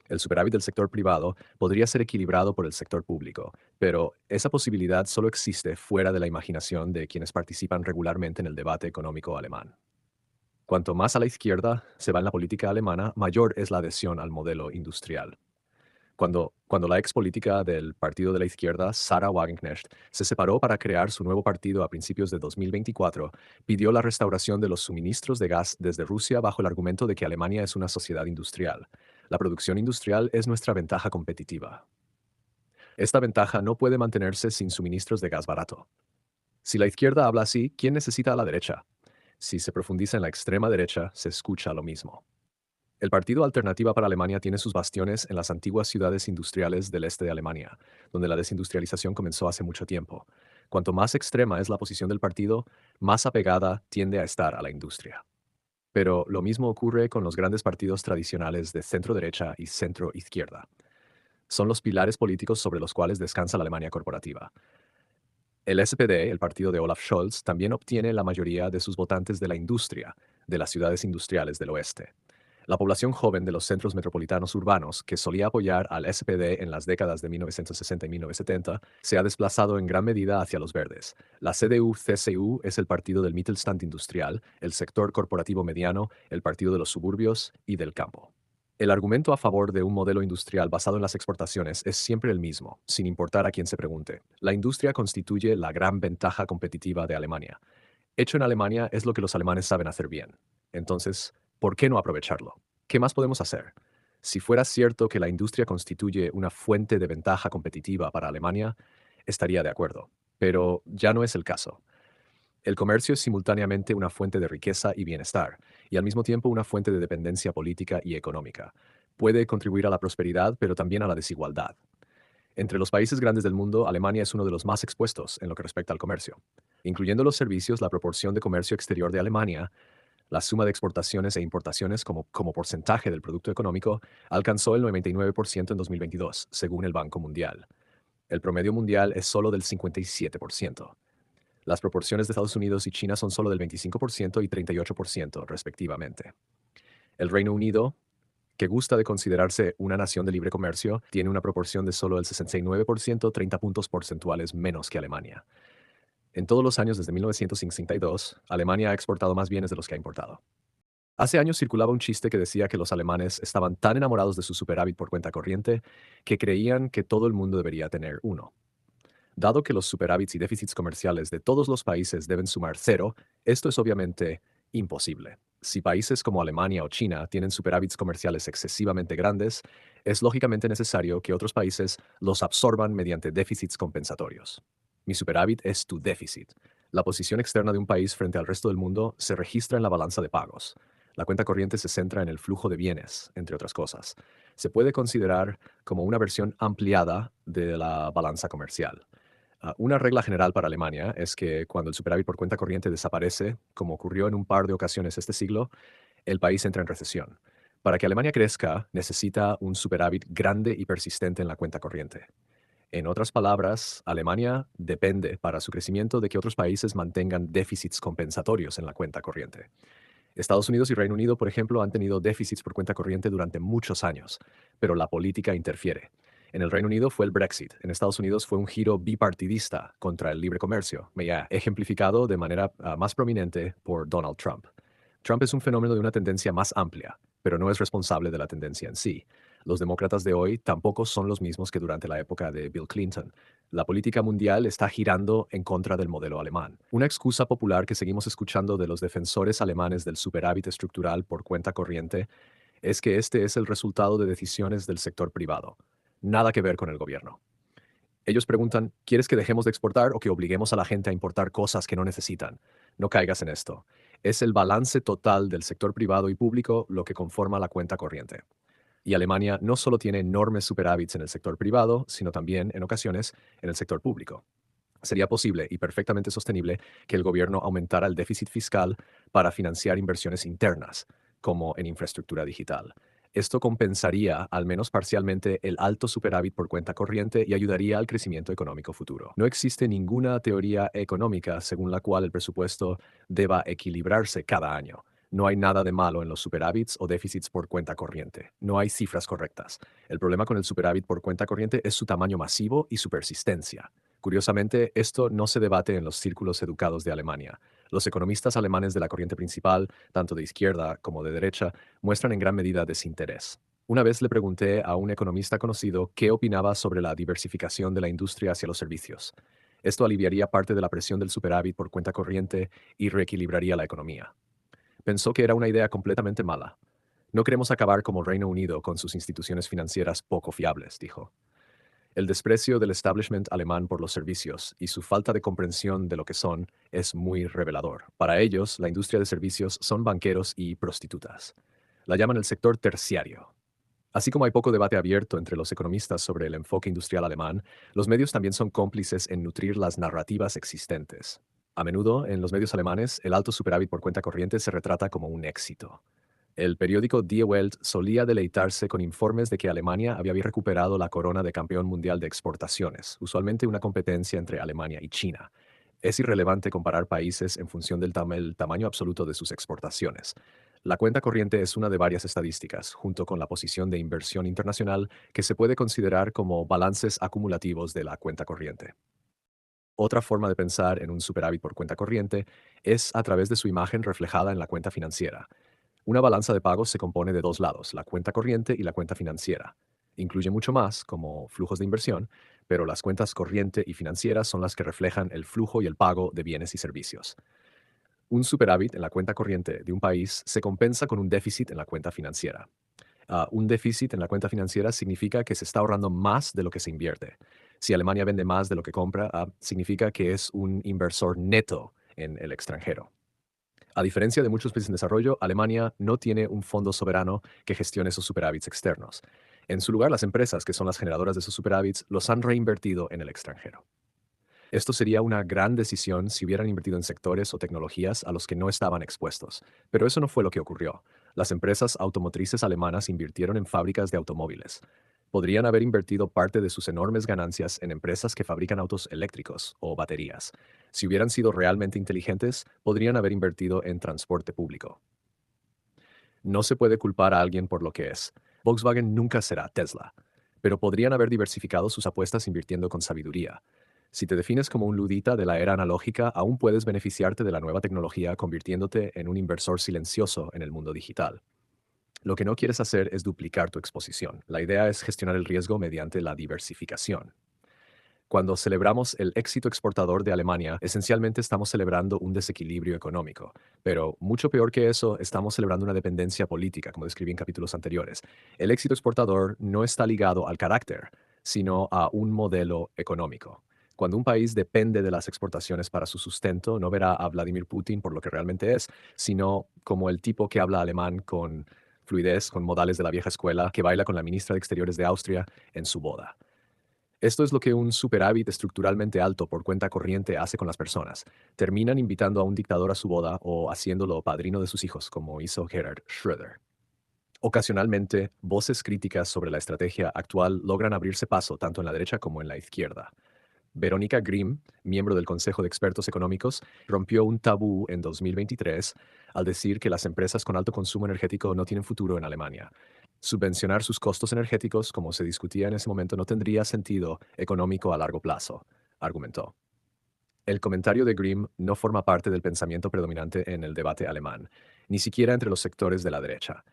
A: El superávit del sector privado podría ser equilibrado por el sector público, pero esa posibilidad solo existe fuera de la imaginación de quienes participan regularmente en el debate económico alemán. Cuanto más a la izquierda se va en la política alemana, mayor es la adhesión al modelo industrial. Cuando la ex política del Partido de la Izquierda, Sarah Wagenknecht, se separó para crear su nuevo partido a principios de 2024, pidió la restauración de los suministros de gas desde Rusia bajo el argumento de que Alemania es una sociedad industrial. La producción industrial es nuestra ventaja competitiva. Esta ventaja no puede mantenerse sin suministros de gas barato. Si la izquierda habla así, ¿quién necesita a la derecha? Si se profundiza en la extrema derecha, se escucha lo mismo. El Partido Alternativa para Alemania tiene sus bastiones en las antiguas ciudades industriales del este de Alemania, donde la desindustrialización comenzó hace mucho tiempo. Cuanto más extrema es la posición del partido, más apegada tiende a estar a la industria. Pero lo mismo ocurre con los grandes partidos tradicionales de centro-derecha y centro-izquierda. Son los pilares políticos sobre los cuales descansa la Alemania corporativa. El SPD, el partido de Olaf Scholz, también obtiene la mayoría de sus votantes de la industria, de las ciudades industriales del oeste. La población joven de los centros metropolitanos urbanos, que solía apoyar al SPD en las décadas de 1960 y 1970, se ha desplazado en gran medida hacia los verdes. La CDU-CSU es el partido del Mittelstand industrial, el sector corporativo mediano, el partido de los suburbios y del campo. El argumento a favor de un modelo industrial basado en las exportaciones es siempre el mismo, sin importar a quién se pregunte. La industria constituye la gran ventaja competitiva de Alemania. Hecho en Alemania es lo que los alemanes saben hacer bien. Entonces, ¿por qué no aprovecharlo? ¿Qué más podemos hacer? Si fuera cierto que la industria constituye una fuente de ventaja competitiva para Alemania, estaría de acuerdo. Pero ya no es el caso. El comercio es simultáneamente una fuente de riqueza y bienestar, y al mismo tiempo una fuente de dependencia política y económica. Puede contribuir a la prosperidad, pero también a la desigualdad. Entre los países grandes del mundo, Alemania es uno de los más expuestos en lo que respecta al comercio. Incluyendo los servicios, la proporción de comercio exterior de Alemania, la suma de exportaciones e importaciones como porcentaje del producto económico, alcanzó el 99% en 2022, según el Banco Mundial. El promedio mundial es solo del 57%. Las proporciones de Estados Unidos y China son solo del 25% y 38%, respectivamente. El Reino Unido, que gusta de considerarse una nación de libre comercio, tiene una proporción de solo el 69%, 30 puntos porcentuales menos que Alemania. En todos los años desde 1962, Alemania ha exportado más bienes de los que ha importado. Hace años circulaba un chiste que decía que los alemanes estaban tan enamorados de su superávit por cuenta corriente que creían que todo el mundo debería tener uno. Dado que los superávits y déficits comerciales de todos los países deben sumar cero, esto es obviamente imposible. Si países como Alemania o China tienen superávits comerciales excesivamente grandes, es lógicamente necesario que otros países los absorban mediante déficits compensatorios. Mi superávit es tu déficit. La posición externa de un país frente al resto del mundo se registra en la balanza de pagos. La cuenta corriente se centra en el flujo de bienes, entre otras cosas. Se puede considerar como una versión ampliada de la balanza comercial. Una regla general para Alemania es que cuando el superávit por cuenta corriente desaparece, como ocurrió en un par de ocasiones este siglo, el país entra en recesión. Para que Alemania crezca, necesita un superávit grande y persistente en la cuenta corriente. En otras palabras, Alemania depende para su crecimiento de que otros países mantengan déficits compensatorios en la cuenta corriente. Estados Unidos y Reino Unido, por ejemplo, han tenido déficits por cuenta corriente durante muchos años, pero la política interfiere. En el Reino Unido fue el Brexit, en Estados Unidos fue un giro bipartidista contra el libre comercio, ejemplificado de manera más prominente por Donald Trump. Trump es un fenómeno de una tendencia más amplia, pero no es responsable de la tendencia en sí. Los demócratas de hoy tampoco son los mismos que durante la época de Bill Clinton. La política mundial está girando en contra del modelo alemán. Una excusa popular que seguimos escuchando de los defensores alemanes del superávit estructural por cuenta corriente es que este es el resultado de decisiones del sector privado. Nada que ver con el gobierno. Ellos preguntan, ¿quieres que dejemos de exportar o que obliguemos a la gente a importar cosas que no necesitan? No caigas en esto. Es el balance total del sector privado y público lo que conforma la cuenta corriente. Y Alemania no solo tiene enormes superávits en el sector privado, sino también, en ocasiones, en el sector público. Sería posible y perfectamente sostenible que el gobierno aumentara el déficit fiscal para financiar inversiones internas, como en infraestructura digital. Esto compensaría, al menos parcialmente, el alto superávit por cuenta corriente y ayudaría al crecimiento económico futuro. No existe ninguna teoría económica según la cual el presupuesto deba equilibrarse cada año. No hay nada de malo en los superávits o déficits por cuenta corriente. No hay cifras correctas. El problema con el superávit por cuenta corriente es su tamaño masivo y su persistencia. Curiosamente, esto no se debate en los círculos educados de Alemania. Los economistas alemanes de la corriente principal, tanto de izquierda como de derecha, muestran en gran medida desinterés. Una vez le pregunté a un economista conocido qué opinaba sobre la diversificación de la industria hacia los servicios. Esto aliviaría parte de la presión del superávit por cuenta corriente y reequilibraría la economía. Pensó que era una idea completamente mala. No queremos acabar como Reino Unido con sus instituciones financieras poco fiables, dijo. El desprecio del establishment alemán por los servicios y su falta de comprensión de lo que son es muy revelador. Para ellos, la industria de servicios son banqueros y prostitutas. La llaman el sector terciario. Así como hay poco debate abierto entre los economistas sobre el enfoque industrial alemán, los medios también son cómplices en nutrir las narrativas existentes. A menudo, en los medios alemanes, el alto superávit por cuenta corriente se retrata como un éxito. El periódico Die Welt solía deleitarse con informes de que Alemania había recuperado la corona de campeón mundial de exportaciones, usualmente una competencia entre Alemania y China. Es irrelevante comparar países en función del tamaño absoluto de sus exportaciones. La cuenta corriente es una de varias estadísticas, junto con la posición de inversión internacional, que se puede considerar como balances acumulativos de la cuenta corriente. Otra forma de pensar en un superávit por cuenta corriente es a través de su imagen reflejada en la cuenta financiera. Una balanza de pagos se compone de dos lados, la cuenta corriente y la cuenta financiera. Incluye mucho más, como flujos de inversión, pero las cuentas corriente y financieras son las que reflejan el flujo y el pago de bienes y servicios. Un superávit en la cuenta corriente de un país se compensa con un déficit en la cuenta financiera. Un déficit en la cuenta financiera significa que se está ahorrando más de lo que se invierte. Si Alemania vende más de lo que compra, significa que es un inversor neto en el extranjero. A diferencia de muchos países en desarrollo, Alemania no tiene un fondo soberano que gestione esos superávits externos. En su lugar, las empresas, que son las generadoras de esos superávits, los han reinvertido en el extranjero. Esto sería una gran decisión si hubieran invertido en sectores o tecnologías a los que no estaban expuestos, pero eso no fue lo que ocurrió. Las empresas automotrices alemanas invirtieron en fábricas de automóviles. Podrían haber invertido parte de sus enormes ganancias en empresas que fabrican autos eléctricos o baterías. Si hubieran sido realmente inteligentes, podrían haber invertido en transporte público. No se puede culpar a alguien por lo que es. Volkswagen nunca será Tesla, pero podrían haber diversificado sus apuestas invirtiendo con sabiduría. Si te defines como un ludita de la era analógica, aún puedes beneficiarte de la nueva tecnología convirtiéndote en un inversor silencioso en el mundo digital. Lo que no quieres hacer es duplicar tu exposición. La idea es gestionar el riesgo mediante la diversificación. Cuando celebramos el éxito exportador de Alemania, esencialmente estamos celebrando un desequilibrio económico, pero mucho peor que eso, estamos celebrando una dependencia política, como describí en capítulos anteriores. El éxito exportador no está ligado al carácter, sino a un modelo económico. Cuando un país depende de las exportaciones para su sustento, no verá a Vladimir Putin por lo que realmente es, sino como el tipo que habla alemán con fluidez, con modales de la vieja escuela, que baila con la ministra de Exteriores de Austria en su boda. Esto es lo que un superávit estructuralmente alto por cuenta corriente hace con las personas. Terminan invitando a un dictador a su boda o haciéndolo padrino de sus hijos, como hizo Gerhard Schröder. Ocasionalmente, voces críticas sobre la estrategia actual logran abrirse paso tanto en la derecha como en la izquierda. Verónica Grimm, miembro del Consejo de Expertos Económicos, rompió un tabú en 2023 al decir que las empresas con alto consumo energético no tienen futuro en Alemania. Subvencionar sus costos energéticos, como se discutía en ese momento, no tendría sentido económico a largo plazo, argumentó. El comentario de Grimm no forma parte del pensamiento predominante en el debate alemán, ni siquiera entre los sectores de la derecha.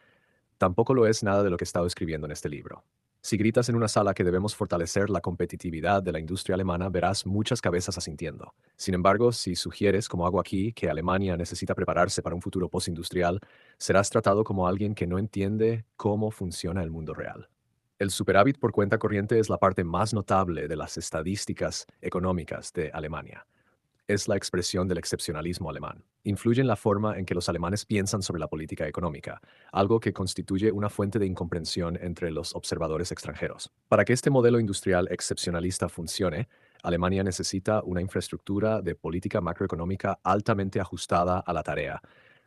A: Tampoco lo es nada de lo que he estado escribiendo en este libro. Si gritas en una sala que debemos fortalecer la competitividad de la industria alemana, verás muchas cabezas asintiendo. Sin embargo, si sugieres, como hago aquí, que Alemania necesita prepararse para un futuro postindustrial, serás tratado como alguien que no entiende cómo funciona el mundo real. El superávit por cuenta corriente es la parte más notable de las estadísticas económicas de Alemania. Es la expresión del excepcionalismo alemán. Influye en la forma en que los alemanes piensan sobre la política económica, algo que constituye una fuente de incomprensión entre los observadores extranjeros. Para que este modelo industrial excepcionalista funcione, Alemania necesita una infraestructura de política macroeconómica altamente ajustada a la tarea,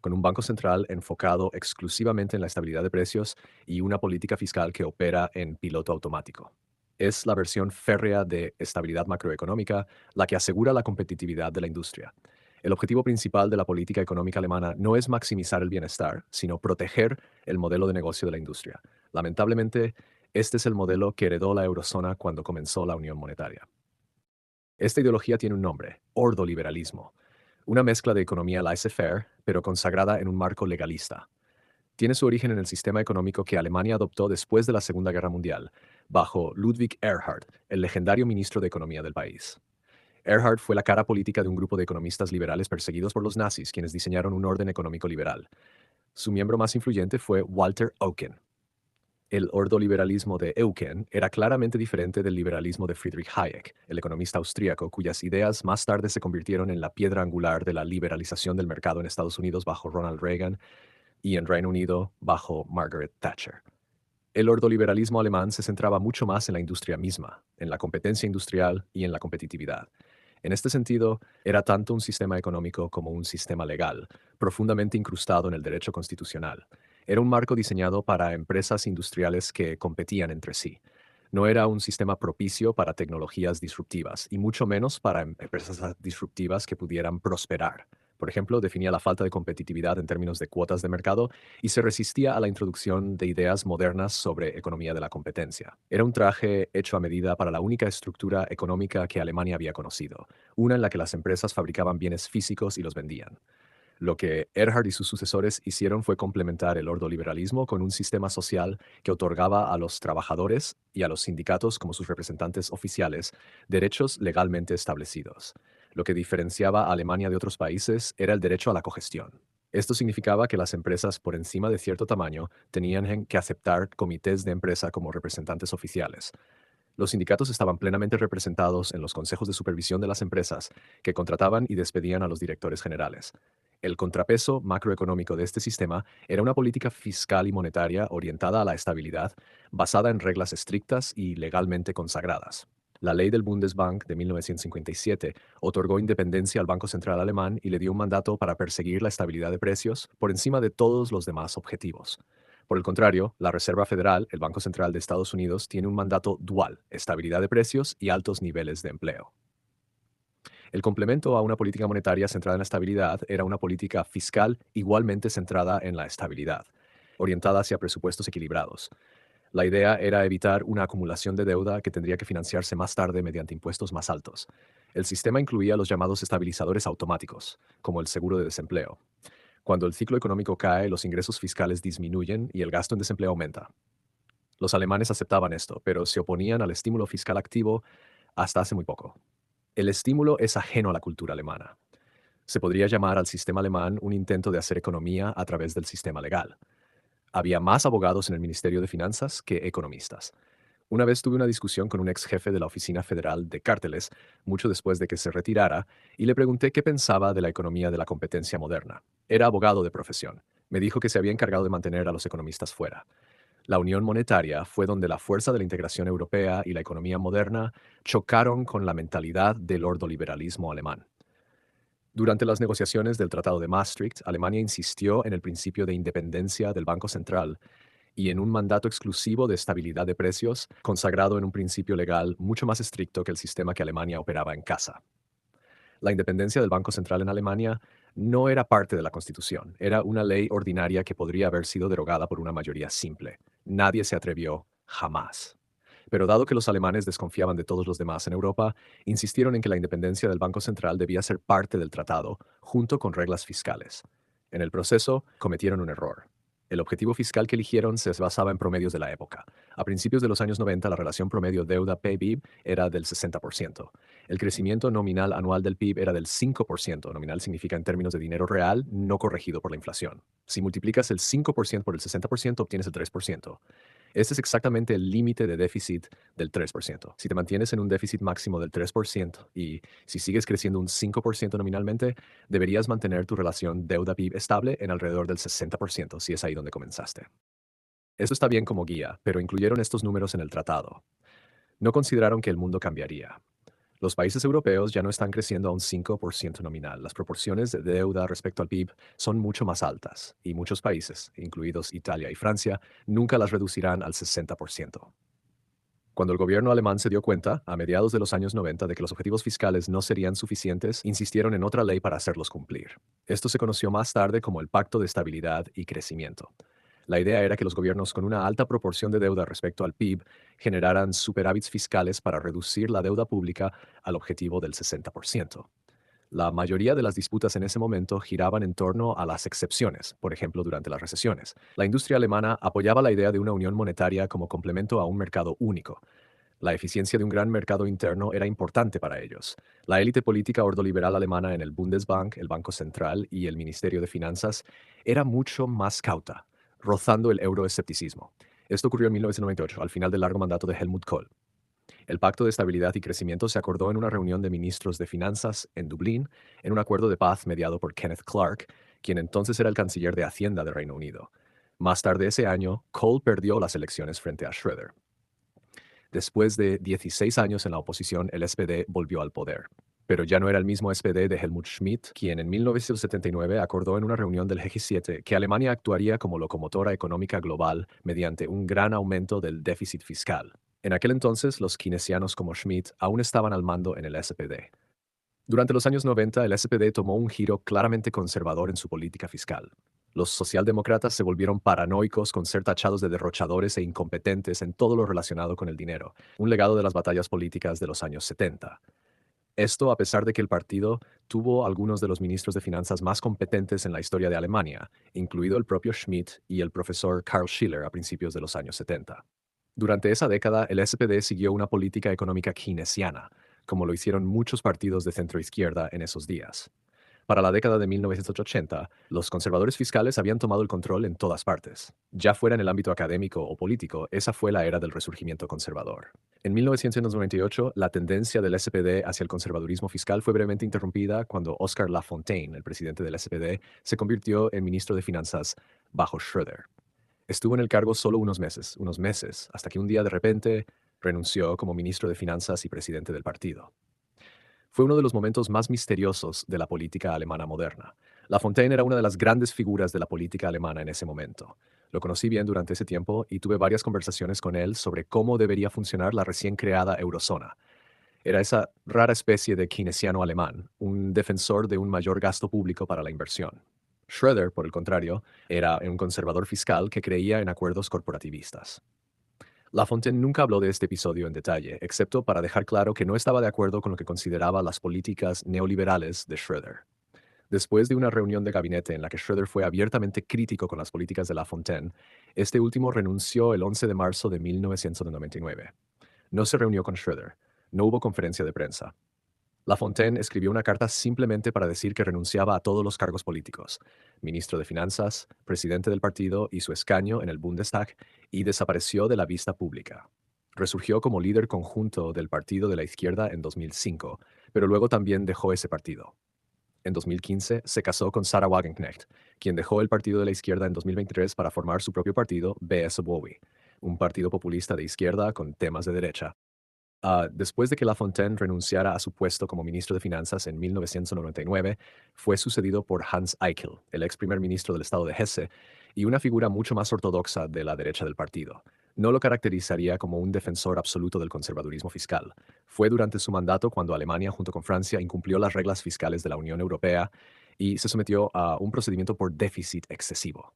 A: con un banco central enfocado exclusivamente en la estabilidad de precios y una política fiscal que opera en piloto automático. Es la versión férrea de estabilidad macroeconómica la que asegura la competitividad de la industria. El objetivo principal de la política económica alemana no es maximizar el bienestar, sino proteger el modelo de negocio de la industria. Lamentablemente, este es el modelo que heredó la eurozona cuando comenzó la unión monetaria. Esta ideología tiene un nombre: ordoliberalismo, una mezcla de economía laissez-faire, pero consagrada en un marco legalista. Tiene su origen en el sistema económico que Alemania adoptó después de la Segunda Guerra Mundial, bajo Ludwig Erhard, el legendario ministro de Economía del país. Erhard fue la cara política de un grupo de economistas liberales perseguidos por los nazis, quienes diseñaron un orden económico liberal. Su miembro más influyente fue Walter Eucken. El ordoliberalismo de Eucken era claramente diferente del liberalismo de Friedrich Hayek, el economista austríaco cuyas ideas más tarde se convirtieron en la piedra angular de la liberalización del mercado en Estados Unidos bajo Ronald Reagan y en Reino Unido bajo Margaret Thatcher. El ordoliberalismo alemán se centraba mucho más en la industria misma, en la competencia industrial y en la competitividad. En este sentido, era tanto un sistema económico como un sistema legal, profundamente incrustado en el derecho constitucional. Era un marco diseñado para empresas industriales que competían entre sí. No era un sistema propicio para tecnologías disruptivas, y mucho menos para empresas disruptivas que pudieran prosperar. Por ejemplo, definía la falta de competitividad en términos de cuotas de mercado y se resistía a la introducción de ideas modernas sobre economía de la competencia. Era un traje hecho a medida para la única estructura económica que Alemania había conocido, una en la que las empresas fabricaban bienes físicos y los vendían. Lo que Erhard y sus sucesores hicieron fue complementar el ordoliberalismo con un sistema social que otorgaba a los trabajadores y a los sindicatos como sus representantes oficiales derechos legalmente establecidos. Lo que diferenciaba a Alemania de otros países era el derecho a la cogestión. Esto significaba que las empresas por encima de cierto tamaño tenían que aceptar comités de empresa como representantes oficiales. Los sindicatos estaban plenamente representados en los consejos de supervisión de las empresas, que contrataban y despedían a los directores generales. El contrapeso macroeconómico de este sistema era una política fiscal y monetaria orientada a la estabilidad, basada en reglas estrictas y legalmente consagradas. La ley del Bundesbank de 1957 otorgó independencia al Banco Central alemán y le dio un mandato para perseguir la estabilidad de precios por encima de todos los demás objetivos. Por el contrario, la Reserva Federal, el Banco Central de Estados Unidos, tiene un mandato dual: estabilidad de precios y altos niveles de empleo. El complemento a una política monetaria centrada en la estabilidad era una política fiscal igualmente centrada en la estabilidad, orientada hacia presupuestos equilibrados. La idea era evitar una acumulación de deuda que tendría que financiarse más tarde mediante impuestos más altos. El sistema incluía los llamados estabilizadores automáticos, como el seguro de desempleo. Cuando el ciclo económico cae, los ingresos fiscales disminuyen y el gasto en desempleo aumenta. Los alemanes aceptaban esto, pero se oponían al estímulo fiscal activo hasta hace muy poco. El estímulo es ajeno a la cultura alemana. Se podría llamar al sistema alemán un intento de hacer economía a través del sistema legal. Había más abogados en el Ministerio de Finanzas que economistas. Una vez tuve una discusión con un ex jefe de la Oficina Federal de Cárteles, mucho después de que se retirara, y le pregunté qué pensaba de la economía de la competencia moderna. Era abogado de profesión. Me dijo que se había encargado de mantener a los economistas fuera. La unión monetaria fue donde la fuerza de la integración europea y la economía moderna chocaron con la mentalidad del ordoliberalismo alemán. Durante las negociaciones del Tratado de Maastricht, Alemania insistió en el principio de independencia del Banco Central y en un mandato exclusivo de estabilidad de precios, consagrado en un principio legal mucho más estricto que el sistema que Alemania operaba en casa. La independencia del Banco Central en Alemania no era parte de la Constitución, era una ley ordinaria que podría haber sido derogada por una mayoría simple. Nadie se atrevió, jamás. Pero dado que los alemanes desconfiaban de todos los demás en Europa, insistieron en que la independencia del Banco Central debía ser parte del tratado, junto con reglas fiscales. En el proceso, cometieron un error. El objetivo fiscal que eligieron se basaba en promedios de la época. A principios de los años 90, la relación promedio deuda-PIB era del 60%. El crecimiento nominal anual del PIB era del 5%. Nominal significa en términos de dinero real, no corregido por la inflación. Si multiplicas el 5% por el 60%, obtienes el 3%. Este es exactamente el límite de déficit del 3%. Si te mantienes en un déficit máximo del 3% y si sigues creciendo un 5% nominalmente, deberías mantener tu relación deuda-PIB estable en alrededor del 60%, si es ahí donde comenzaste. Esto está bien como guía, pero incluyeron estos números en el tratado. No consideraron que el mundo cambiaría. Los países europeos ya no están creciendo a un 5% nominal. Las proporciones de deuda respecto al PIB son mucho más altas y muchos países, incluidos Italia y Francia, nunca las reducirán al 60%. Cuando el gobierno alemán se dio cuenta, a mediados de los años 90, de que los objetivos fiscales no serían suficientes, insistieron en otra ley para hacerlos cumplir. Esto se conoció más tarde como el Pacto de Estabilidad y Crecimiento. La idea era que los gobiernos con una alta proporción de deuda respecto al PIB generaran superávits fiscales para reducir la deuda pública al objetivo del 60%. La mayoría de las disputas en ese momento giraban en torno a las excepciones, por ejemplo, durante las recesiones. La industria alemana apoyaba la idea de una unión monetaria como complemento a un mercado único. La eficiencia de un gran mercado interno era importante para ellos. La élite política ordoliberal alemana en el Bundesbank, el Banco Central y el Ministerio de Finanzas era mucho más cauta, rozando el euroescepticismo. Esto ocurrió en 1998, al final del largo mandato de Helmut Kohl. El Pacto de Estabilidad y Crecimiento se acordó en una reunión de ministros de Finanzas en Dublín, en un acuerdo de paz mediado por Kenneth Clark, quien entonces era el canciller de Hacienda de Reino Unido. Más tarde ese año, Kohl perdió las elecciones frente a Schröder. Después de 16 años en la oposición, el SPD volvió al poder. Pero ya no era el mismo SPD de Helmut Schmidt, quien en 1979 acordó en una reunión del G7 que Alemania actuaría como locomotora económica global mediante un gran aumento del déficit fiscal. En aquel entonces, los keynesianos como Schmidt aún estaban al mando en el SPD. Durante los años 90, el SPD tomó un giro claramente conservador en su política fiscal. Los socialdemócratas se volvieron paranoicos con ser tachados de derrochadores e incompetentes en todo lo relacionado con el dinero, un legado de las batallas políticas de los años 70. Esto a pesar de que el partido tuvo algunos de los ministros de finanzas más competentes en la historia de Alemania, incluido el propio Schmidt y el profesor Karl Schiller a principios de los años 70. Durante esa década, el SPD siguió una política económica keynesiana, como lo hicieron muchos partidos de centroizquierda en esos días. Para la década de 1980, los conservadores fiscales habían tomado el control en todas partes. Ya fuera en el ámbito académico o político, esa fue la era del resurgimiento conservador. En 1998, la tendencia del SPD hacia el conservadurismo fiscal fue brevemente interrumpida cuando Oscar Lafontaine, el presidente del SPD, se convirtió en ministro de Finanzas bajo Schröder. Estuvo en el cargo solo unos meses, hasta que un día de repente renunció como ministro de Finanzas y presidente del partido. Fue uno de los momentos más misteriosos de la política alemana moderna. Lafontaine era una de las grandes figuras de la política alemana en ese momento. Lo conocí bien durante ese tiempo y tuve varias conversaciones con él sobre cómo debería funcionar la recién creada eurozona. Era esa rara especie de keynesiano alemán, un defensor de un mayor gasto público para la inversión. Schröder, por el contrario, era un conservador fiscal que creía en acuerdos corporativistas. Lafontaine nunca habló de este episodio en detalle, excepto para dejar claro que no estaba de acuerdo con lo que consideraba las políticas neoliberales de Schröder. Después de una reunión de gabinete en la que Schröder fue abiertamente crítico con las políticas de Lafontaine, este último renunció el 11 de marzo de 1999. No se reunió con Schröder, no hubo conferencia de prensa. Lafontaine escribió una carta simplemente para decir que renunciaba a todos los cargos políticos, ministro de Finanzas, presidente del partido y su escaño en el Bundestag, y desapareció de la vista pública. Resurgió como líder conjunto del Partido de la Izquierda en 2005, pero luego también dejó ese partido. En 2015 se casó con Sarah Wagenknecht, quien dejó el Partido de la Izquierda en 2023 para formar su propio partido, BSWOWI, un partido populista de izquierda con temas de derecha. Después de que Lafontaine renunciara a su puesto como ministro de Finanzas en 1999, fue sucedido por Hans Eichel, el ex primer ministro del estado de Hesse, y una figura mucho más ortodoxa de la derecha del partido. No lo caracterizaría como un defensor absoluto del conservadurismo fiscal. Fue durante su mandato cuando Alemania, junto con Francia, incumplió las reglas fiscales de la Unión Europea y se sometió a un procedimiento por déficit excesivo.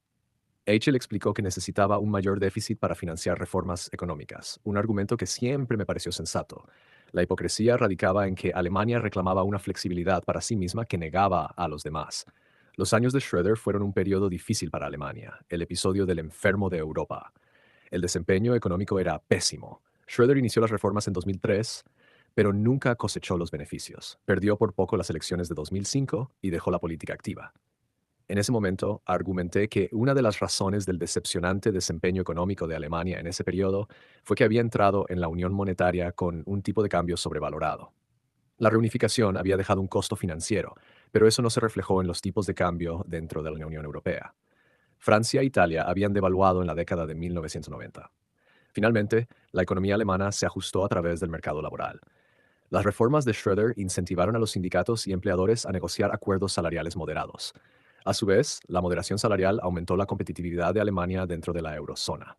A: Eichel explicó que necesitaba un mayor déficit para financiar reformas económicas, un argumento que siempre me pareció sensato. La hipocresía radicaba en que Alemania reclamaba una flexibilidad para sí misma que negaba a los demás. Los años de Schröder fueron un periodo difícil para Alemania, el episodio del enfermo de Europa. El desempeño económico era pésimo. Schröder inició las reformas en 2003, pero nunca cosechó los beneficios. Perdió por poco las elecciones de 2005 y dejó la política activa. En ese momento, argumenté que una de las razones del decepcionante desempeño económico de Alemania en ese periodo fue que había entrado en la unión monetaria con un tipo de cambio sobrevalorado. La reunificación había dejado un costo financiero, pero eso no se reflejó en los tipos de cambio dentro de la Unión Europea. Francia e Italia habían devaluado en la década de 1990. Finalmente, la economía alemana se ajustó a través del mercado laboral. Las reformas de Schröder incentivaron a los sindicatos y empleadores a negociar acuerdos salariales moderados. A su vez, la moderación salarial aumentó la competitividad de Alemania dentro de la eurozona.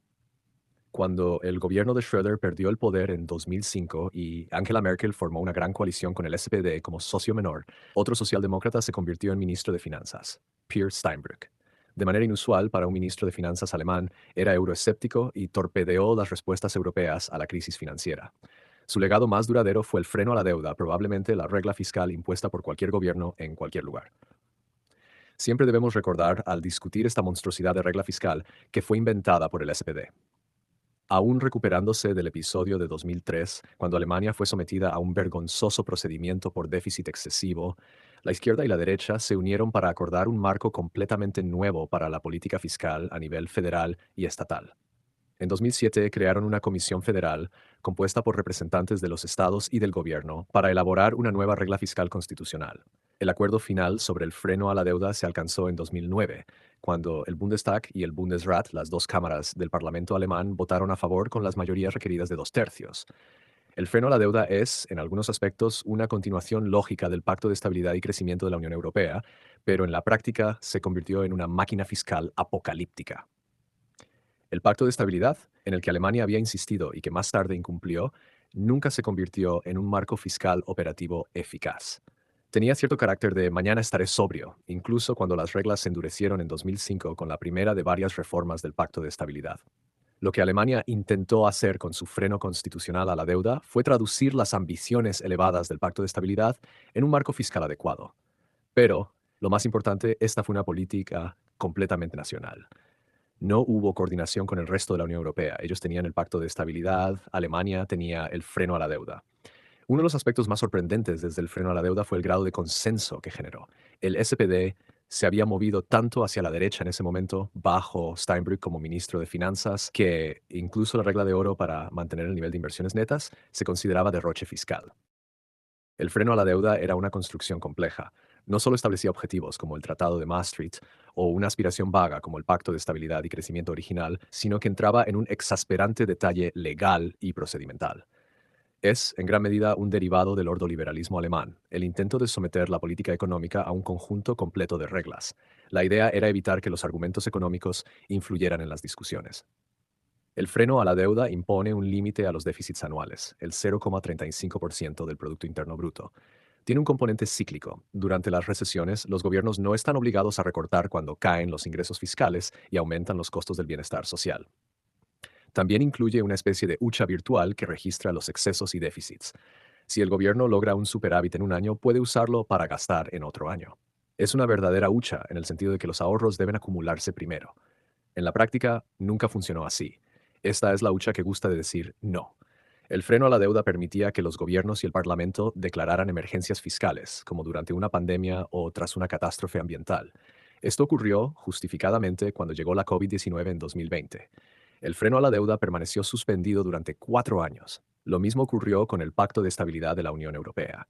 A: Cuando el gobierno de Schröder perdió el poder en 2005 y Angela Merkel formó una gran coalición con el SPD como socio menor, otro socialdemócrata se convirtió en ministro de Finanzas, Peer Steinbrück. De manera inusual para un ministro de Finanzas alemán, era euroescéptico y torpedeó las respuestas europeas a la crisis financiera. Su legado más duradero fue el freno a la deuda, probablemente la regla fiscal impuesta por cualquier gobierno en cualquier lugar. Siempre debemos recordar, al discutir esta monstruosidad de regla fiscal, que fue inventada por el SPD. Aún recuperándose del episodio de 2003, cuando Alemania fue sometida a un vergonzoso procedimiento por déficit excesivo, la izquierda y la derecha se unieron para acordar un marco completamente nuevo para la política fiscal a nivel federal y estatal. En 2007 crearon una comisión federal compuesta por representantes de los estados y del gobierno para elaborar una nueva regla fiscal constitucional. El acuerdo final sobre el freno a la deuda se alcanzó en 2009, cuando el Bundestag y el Bundesrat, las dos cámaras del Parlamento alemán, votaron a favor con las mayorías requeridas de 2/3. El freno a la deuda es, en algunos aspectos, una continuación lógica del Pacto de Estabilidad y Crecimiento de la Unión Europea, pero en la práctica se convirtió en una máquina fiscal apocalíptica. El Pacto de Estabilidad, en el que Alemania había insistido y que más tarde incumplió, nunca se convirtió en un marco fiscal operativo eficaz. Tenía cierto carácter de mañana estaré sobrio, incluso cuando las reglas se endurecieron en 2005 con la primera de varias reformas del Pacto de Estabilidad. Lo que Alemania intentó hacer con su freno constitucional a la deuda fue traducir las ambiciones elevadas del Pacto de Estabilidad en un marco fiscal adecuado. Pero, lo más importante, esta fue una política completamente nacional. No hubo coordinación con el resto de la Unión Europea. Ellos tenían el Pacto de Estabilidad, Alemania tenía el freno a la deuda. Uno de los aspectos más sorprendentes desde el freno a la deuda fue el grado de consenso que generó. El SPD se había movido tanto hacia la derecha en ese momento, bajo Steinbrück como ministro de Finanzas, que incluso la regla de oro para mantener el nivel de inversiones netas se consideraba derroche fiscal. El freno a la deuda era una construcción compleja. No solo establecía objetivos como el Tratado de Maastricht o una aspiración vaga como el Pacto de Estabilidad y Crecimiento original, sino que entraba en un exasperante detalle legal y procedimental. Es, en gran medida, un derivado del ordoliberalismo alemán, el intento de someter la política económica a un conjunto completo de reglas. La idea era evitar que los argumentos económicos influyeran en las discusiones. El freno a la deuda impone un límite a los déficits anuales, el 0,35% del Producto Interno Bruto. Tiene un componente cíclico. Durante las recesiones, los gobiernos no están obligados a recortar cuando caen los ingresos fiscales y aumentan los costos del bienestar social. También incluye una especie de hucha virtual que registra los excesos y déficits. Si el gobierno logra un superávit en un año, puede usarlo para gastar en otro año. Es una verdadera hucha en el sentido de que los ahorros deben acumularse primero. En la práctica, nunca funcionó así. Esta es la hucha que gusta de decir no. El freno a la deuda permitía que los gobiernos y el Parlamento declararan emergencias fiscales, como durante una pandemia o tras una catástrofe ambiental. Esto ocurrió, justificadamente, cuando llegó la COVID-19 en 2020. El freno a la deuda permaneció suspendido durante 4 años. Lo mismo ocurrió con el Pacto de Estabilidad de la Unión Europea.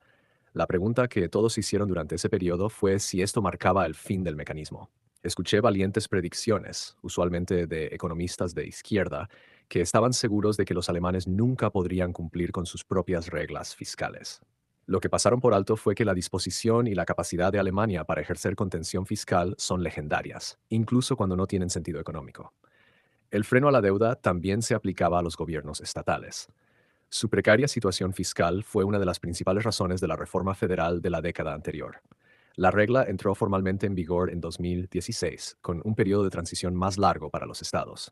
A: La pregunta que todos hicieron durante ese periodo fue si esto marcaba el fin del mecanismo. Escuché valientes predicciones, usualmente de economistas de izquierda, que estaban seguros de que los alemanes nunca podrían cumplir con sus propias reglas fiscales. Lo que pasaron por alto fue que la disposición y la capacidad de Alemania para ejercer contención fiscal son legendarias, incluso cuando no tienen sentido económico. El freno a la deuda también se aplicaba a los gobiernos estatales. Su precaria situación fiscal fue una de las principales razones de la reforma federal de la década anterior. La regla entró formalmente en vigor en 2016, con un periodo de transición más largo para los estados.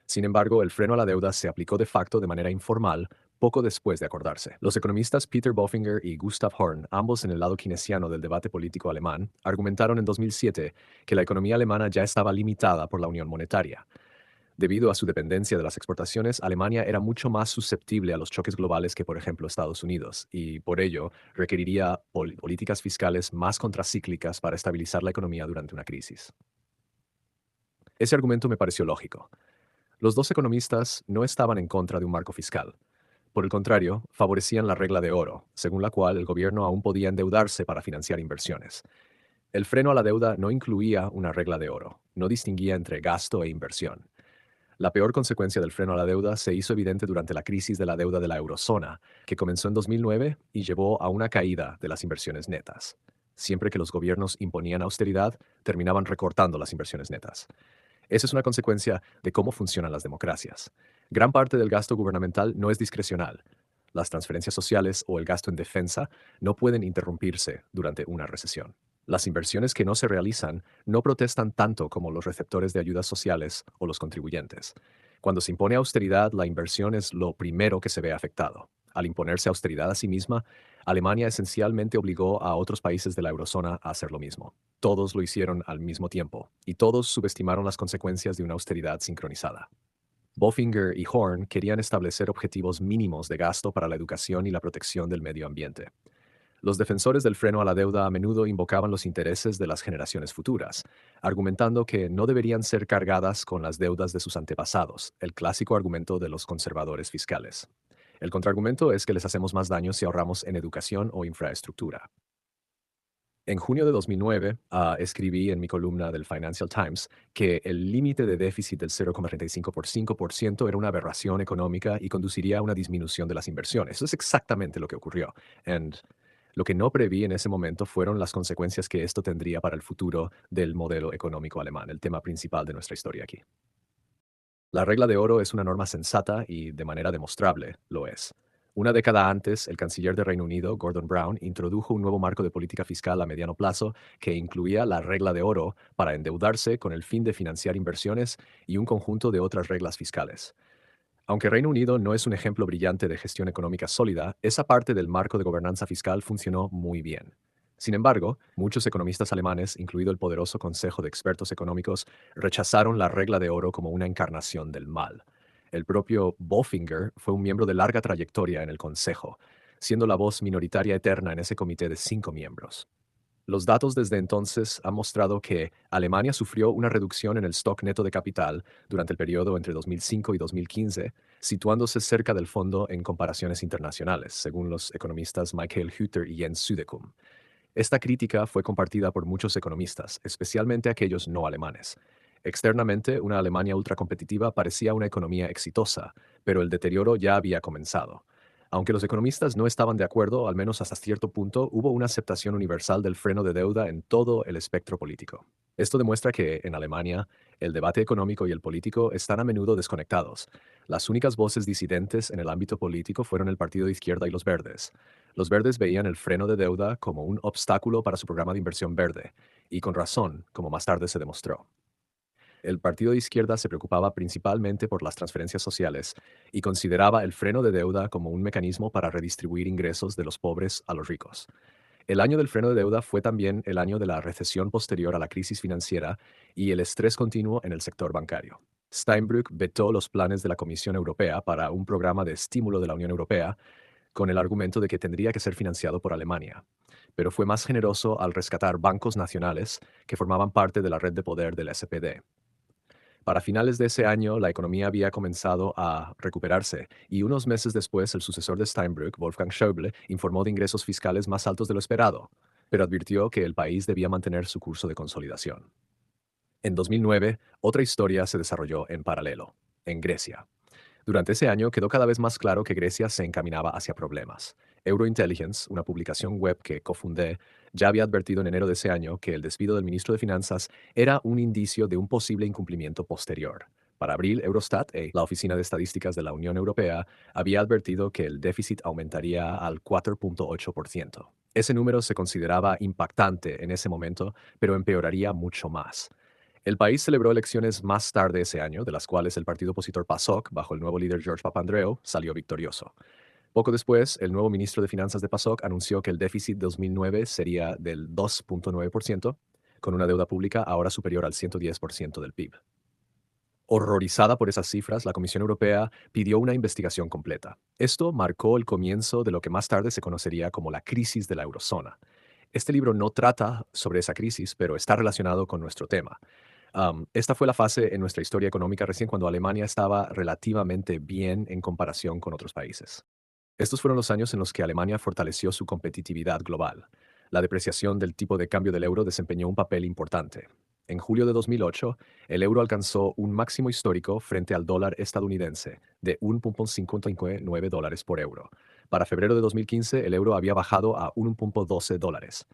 A: Sin embargo, el freno a la deuda se aplicó de facto de manera informal poco después de acordarse. Los economistas Peter Bofinger y Gustav Horn, ambos en el lado keynesiano del debate político alemán, argumentaron en 2007 que la economía alemana ya estaba limitada por la unión monetaria. Debido a su dependencia de las exportaciones, Alemania era mucho más susceptible a los choques globales que, por ejemplo, Estados Unidos, y por ello requeriría políticas fiscales más contracíclicas para estabilizar la economía durante una crisis. Ese argumento me pareció lógico. Los dos economistas no estaban en contra de un marco fiscal. Por el contrario, favorecían la regla de oro, según la cual el gobierno aún podía endeudarse para financiar inversiones. El freno a la deuda no incluía una regla de oro, no distinguía entre gasto e inversión. La peor consecuencia del freno a la deuda se hizo evidente durante la crisis de la deuda de la eurozona, que comenzó en 2009 y llevó a una caída de las inversiones netas. Siempre que los gobiernos imponían austeridad, terminaban recortando las inversiones netas. Esa es una consecuencia de cómo funcionan las democracias. Gran parte del gasto gubernamental no es discrecional. Las transferencias sociales o el gasto en defensa no pueden interrumpirse durante una recesión. Las inversiones que no se realizan no protestan tanto como los receptores de ayudas sociales o los contribuyentes. Cuando se impone austeridad, la inversión es lo primero que se ve afectado. Al imponerse austeridad a sí misma, Alemania esencialmente obligó a otros países de la eurozona a hacer lo mismo. Todos lo hicieron al mismo tiempo, y todos subestimaron las consecuencias de una austeridad sincronizada. Bofinger y Horn querían establecer objetivos mínimos de gasto para la educación y la protección del medio ambiente. Los defensores del freno a la deuda a menudo invocaban los intereses de las generaciones futuras, argumentando que no deberían ser cargadas con las deudas de sus antepasados, el clásico argumento de los conservadores fiscales. El contraargumento es que les hacemos más daño si ahorramos en educación o infraestructura. En junio de 2009, escribí en mi columna del Financial Times que el límite de déficit del 0,35% era una aberración económica y conduciría a una disminución de las inversiones. Eso es exactamente lo que ocurrió. And lo que no preví en ese momento fueron las consecuencias que esto tendría para el futuro del modelo económico alemán, el tema principal de nuestra historia aquí. La regla de oro es una norma sensata y, de manera demostrable, lo es. Una década antes, el canciller de Reino Unido, Gordon Brown, introdujo un nuevo marco de política fiscal a mediano plazo que incluía la regla de oro para endeudarse con el fin de financiar inversiones y un conjunto de otras reglas fiscales. Aunque Reino Unido no es un ejemplo brillante de gestión económica sólida, esa parte del marco de gobernanza fiscal funcionó muy bien. Sin embargo, muchos economistas alemanes, incluido el poderoso Consejo de Expertos Económicos, rechazaron la regla de oro como una encarnación del mal. El propio Bofinger fue un miembro de larga trayectoria en el Consejo, siendo la voz minoritaria eterna en ese comité de 5 miembros. Los datos desde entonces han mostrado que Alemania sufrió una reducción en el stock neto de capital durante el periodo entre 2005 y 2015, situándose cerca del fondo en comparaciones internacionales, según los economistas Michael Hütter y Jens Südekum. Esta crítica fue compartida por muchos economistas, especialmente aquellos no alemanes. Externamente, una Alemania ultracompetitiva parecía una economía exitosa, pero el deterioro ya había comenzado. Aunque los economistas no estaban de acuerdo, al menos hasta cierto punto, hubo una aceptación universal del freno de deuda en todo el espectro político. Esto demuestra que, en Alemania, el debate económico y el político están a menudo desconectados. Las únicas voces disidentes en el ámbito político fueron el Partido de Izquierda y los Verdes. Los Verdes veían el freno de deuda como un obstáculo para su programa de inversión verde, y con razón, como más tarde se demostró. El partido de izquierda se preocupaba principalmente por las transferencias sociales y consideraba el freno de deuda como un mecanismo para redistribuir ingresos de los pobres a los ricos. El año del freno de deuda fue también el año de la recesión posterior a la crisis financiera y el estrés continuo en el sector bancario. Steinbrück vetó los planes de la Comisión Europea para un programa de estímulo de la Unión Europea con el argumento de que tendría que ser financiado por Alemania, pero fue más generoso al rescatar bancos nacionales que formaban parte de la red de poder del SPD. Para finales de ese año, la economía había comenzado a recuperarse y unos meses después el sucesor de Steinbrück, Wolfgang Schäuble, informó de ingresos fiscales más altos de lo esperado, pero advirtió que el país debía mantener su curso de consolidación. En 2009, otra historia se desarrolló en paralelo, en Grecia. Durante ese año quedó cada vez más claro que Grecia se encaminaba hacia problemas. Eurointelligence, una publicación web que cofundé, ya había advertido en enero de ese año que el despido del ministro de Finanzas era un indicio de un posible incumplimiento posterior. Para abril, Eurostat, la Oficina de Estadísticas de la Unión Europea, había advertido que el déficit aumentaría al 4,8%. Ese número se consideraba impactante en ese momento, pero empeoraría mucho más. El país celebró elecciones más tarde ese año, de las cuales el partido opositor PASOK, bajo el nuevo líder George Papandreou, salió victorioso. Poco después, el nuevo ministro de Finanzas de PASOK anunció que el déficit de 2009 sería del 2,9%, con una deuda pública ahora superior al 110% del PIB. Horrorizada por esas cifras, la Comisión Europea pidió una investigación completa. Esto marcó el comienzo de lo que más tarde se conocería como la crisis de la eurozona. Este libro no trata sobre esa crisis, pero está relacionado con nuestro tema. Esta fue la fase en nuestra historia económica recién cuando Alemania estaba relativamente bien en comparación con otros países. Estos fueron los años en los que Alemania fortaleció su competitividad global. La depreciación del tipo de cambio del euro desempeñó un papel importante. En julio de 2008, el euro alcanzó un máximo histórico frente al dólar estadounidense de 1.59 dólares por euro. Para febrero de 2015, el euro había bajado a 1.12 dólares.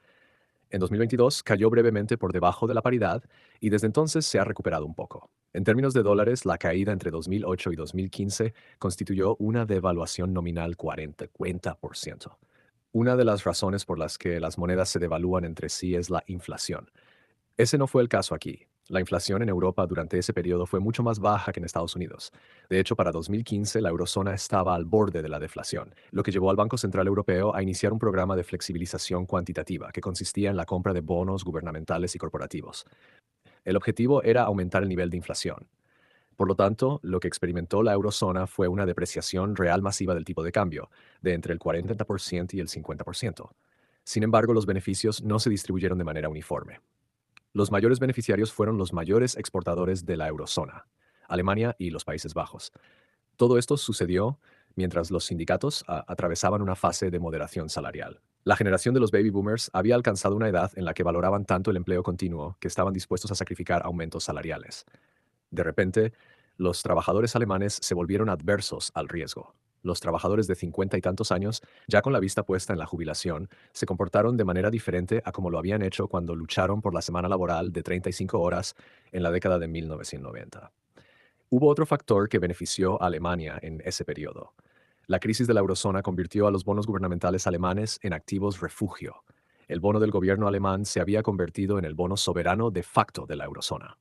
A: En 2022 cayó brevemente por debajo de la paridad y desde entonces se ha recuperado un poco. En términos de dólares, la caída entre 2008 y 2015 constituyó una devaluación nominal 40%. Una de las razones por las que las monedas se devalúan entre sí es la inflación. Ese no fue el caso aquí. La inflación en Europa durante ese periodo fue mucho más baja que en Estados Unidos. De hecho, para 2015 la eurozona estaba al borde de la deflación, lo que llevó al Banco Central Europeo a iniciar un programa de flexibilización cuantitativa que consistía en la compra de bonos gubernamentales y corporativos. El objetivo era aumentar el nivel de inflación. Por lo tanto, lo que experimentó la eurozona fue una depreciación real masiva del tipo de cambio, de entre el 40% y el 50%. Sin embargo, los beneficios no se distribuyeron de manera uniforme. Los mayores beneficiarios fueron los mayores exportadores de la eurozona, Alemania y los Países Bajos. Todo esto sucedió mientras los sindicatos atravesaban una fase de moderación salarial. La generación de los baby boomers había alcanzado una edad en la que valoraban tanto el empleo continuo que estaban dispuestos a sacrificar aumentos salariales. De repente, los trabajadores alemanes se volvieron adversos al riesgo. Los trabajadores de 50 y tantos años, ya con la vista puesta en la jubilación, se comportaron de manera diferente a como lo habían hecho cuando lucharon por la semana laboral de 35 horas en la década de 1990. Hubo otro factor que benefició a Alemania en ese periodo. La crisis de la eurozona convirtió a los bonos gubernamentales alemanes en activos refugio. El bono del gobierno alemán se había convertido en el bono soberano de facto de la eurozona.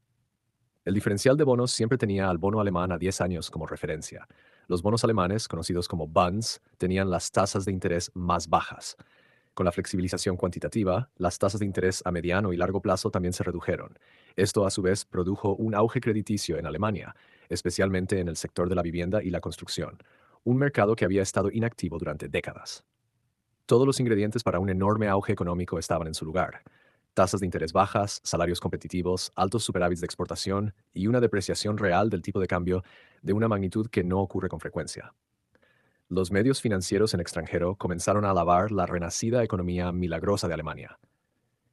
A: El diferencial de bonos siempre tenía al bono alemán a 10 años como referencia. Los bonos alemanes, conocidos como Bunds, tenían las tasas de interés más bajas. Con la flexibilización cuantitativa, las tasas de interés a mediano y largo plazo también se redujeron. Esto, a su vez, produjo un auge crediticio en Alemania, especialmente en el sector de la vivienda y la construcción, un mercado que había estado inactivo durante décadas. Todos los ingredientes para un enorme auge económico estaban en su lugar. Tasas de interés bajas, salarios competitivos, altos superávits de exportación y una depreciación real del tipo de cambio de una magnitud que no ocurre con frecuencia. Los medios financieros en extranjero comenzaron a alabar la renacida economía milagrosa de Alemania.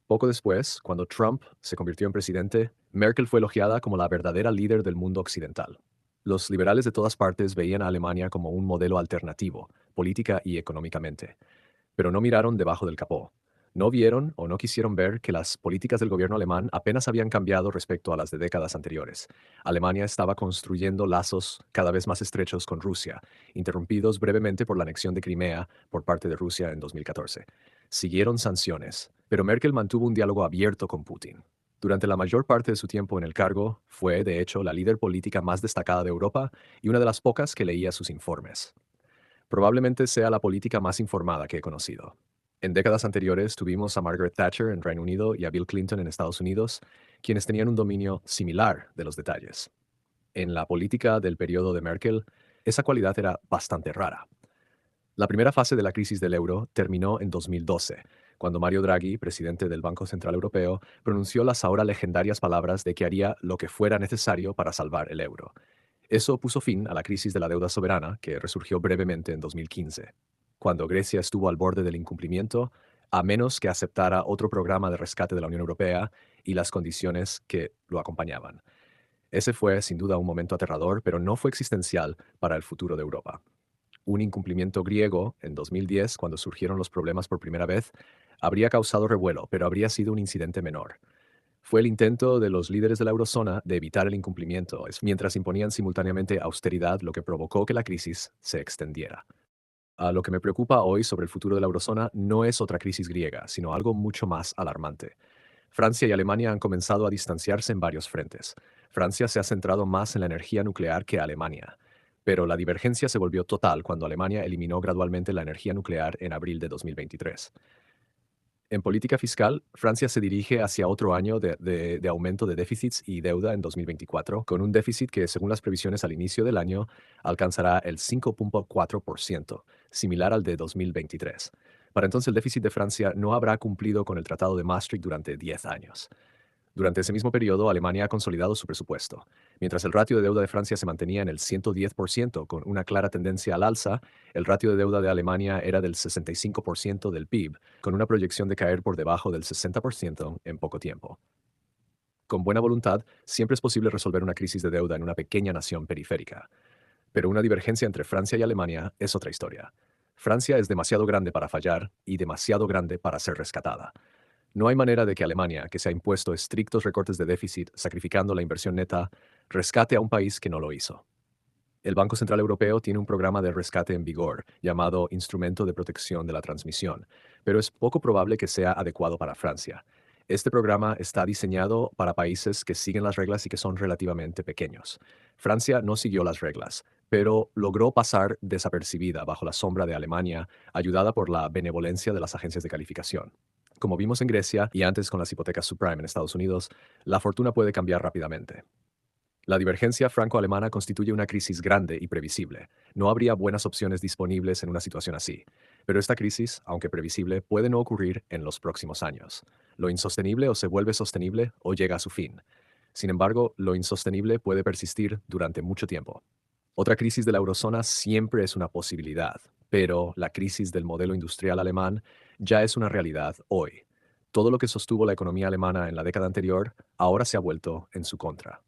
A: Poco después, cuando Trump se convirtió en presidente, Merkel fue elogiada como la verdadera líder del mundo occidental. Los liberales de todas partes veían a Alemania como un modelo alternativo, política y económicamente, pero no miraron debajo del capó. No vieron o no quisieron ver que las políticas del gobierno alemán apenas habían cambiado respecto a las de décadas anteriores. Alemania estaba construyendo lazos cada vez más estrechos con Rusia, interrumpidos brevemente por la anexión de Crimea por parte de Rusia en 2014. Siguieron sanciones, pero Merkel mantuvo un diálogo abierto con Putin. Durante la mayor parte de su tiempo en el cargo, fue, de hecho, la líder política más destacada de Europa y una de las pocas que leía sus informes. Probablemente sea la política más informada que he conocido. En décadas anteriores tuvimos a Margaret Thatcher en Reino Unido y a Bill Clinton en Estados Unidos, quienes tenían un dominio similar de los detalles. En la política del periodo de Merkel, esa cualidad era bastante rara. La primera fase de la crisis del euro terminó en 2012, cuando Mario Draghi, presidente del Banco Central Europeo, pronunció las ahora legendarias palabras de que haría lo que fuera necesario para salvar el euro. Eso puso fin a la crisis de la deuda soberana, que resurgió brevemente en 2015, cuando Grecia estuvo al borde del incumplimiento, a menos que aceptara otro programa de rescate de la Unión Europea y las condiciones que lo acompañaban. Ese fue, sin duda, un momento aterrador, pero no fue existencial para el futuro de Europa. Un incumplimiento griego, en 2010, cuando surgieron los problemas por primera vez, habría causado revuelo, pero habría sido un incidente menor. Fue el intento de los líderes de la eurozona de evitar el incumplimiento, mientras imponían simultáneamente austeridad, lo que provocó que la crisis se extendiera. Lo que me preocupa hoy sobre el futuro de la eurozona no es otra crisis griega, sino algo mucho más alarmante. Francia y Alemania han comenzado a distanciarse en varios frentes. Francia se ha centrado más en la energía nuclear que Alemania, pero la divergencia se volvió total cuando Alemania eliminó gradualmente la energía nuclear en abril de 2023. En política fiscal, Francia se dirige hacia otro año de aumento de déficits y deuda en 2024, con un déficit que, según las previsiones al inicio del año, alcanzará el 5.4%, similar al de 2023. Para entonces, el déficit de Francia no habrá cumplido con el Tratado de Maastricht durante 10 años. Durante ese mismo periodo, Alemania ha consolidado su presupuesto. Mientras el ratio de deuda de Francia se mantenía en el 110% con una clara tendencia al alza, el ratio de deuda de Alemania era del 65% del PIB, con una proyección de caer por debajo del 60% en poco tiempo. Con buena voluntad, siempre es posible resolver una crisis de deuda en una pequeña nación periférica. Pero una divergencia entre Francia y Alemania es otra historia. Francia es demasiado grande para fallar y demasiado grande para ser rescatada. No hay manera de que Alemania, que se ha impuesto estrictos recortes de déficit, sacrificando la inversión neta, rescate a un país que no lo hizo. El Banco Central Europeo tiene un programa de rescate en vigor, llamado Instrumento de Protección de la Transmisión, pero es poco probable que sea adecuado para Francia. Este programa está diseñado para países que siguen las reglas y que son relativamente pequeños. Francia no siguió las reglas, pero logró pasar desapercibida bajo la sombra de Alemania, ayudada por la benevolencia de las agencias de calificación. Como vimos en Grecia y antes con las hipotecas subprime en Estados Unidos, la fortuna puede cambiar rápidamente. La divergencia franco-alemana constituye una crisis grande y previsible. No habría buenas opciones disponibles en una situación así. Pero esta crisis, aunque previsible, puede no ocurrir en los próximos años. Lo insostenible o se vuelve sostenible o llega a su fin. Sin embargo, lo insostenible puede persistir durante mucho tiempo. Otra crisis de la eurozona siempre es una posibilidad, pero la crisis del modelo industrial alemán ya es una realidad hoy. Todo lo que sostuvo la economía alemana en la década anterior ahora se ha vuelto en su contra.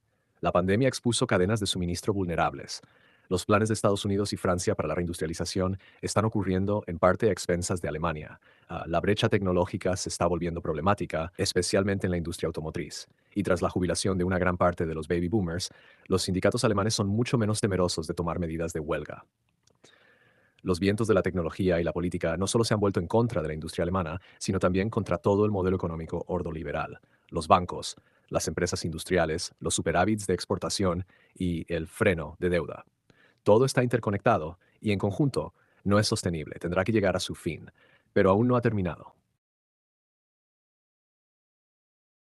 A: La pandemia expuso cadenas de suministro vulnerables. Los planes de Estados Unidos y Francia para la reindustrialización están ocurriendo en parte a expensas de Alemania. La brecha tecnológica se está volviendo problemática, especialmente en la industria automotriz. Y tras la jubilación de una gran parte de los baby boomers, los sindicatos alemanes son mucho menos temerosos de tomar medidas de huelga. Los vientos de la tecnología y la política no solo se han vuelto en contra de la industria alemana, sino también contra todo el modelo económico ordoliberal, los bancos, las empresas industriales, los superávits de exportación y el freno de deuda. Todo está interconectado y en conjunto no es sostenible, tendrá que llegar a su fin, pero aún no ha terminado.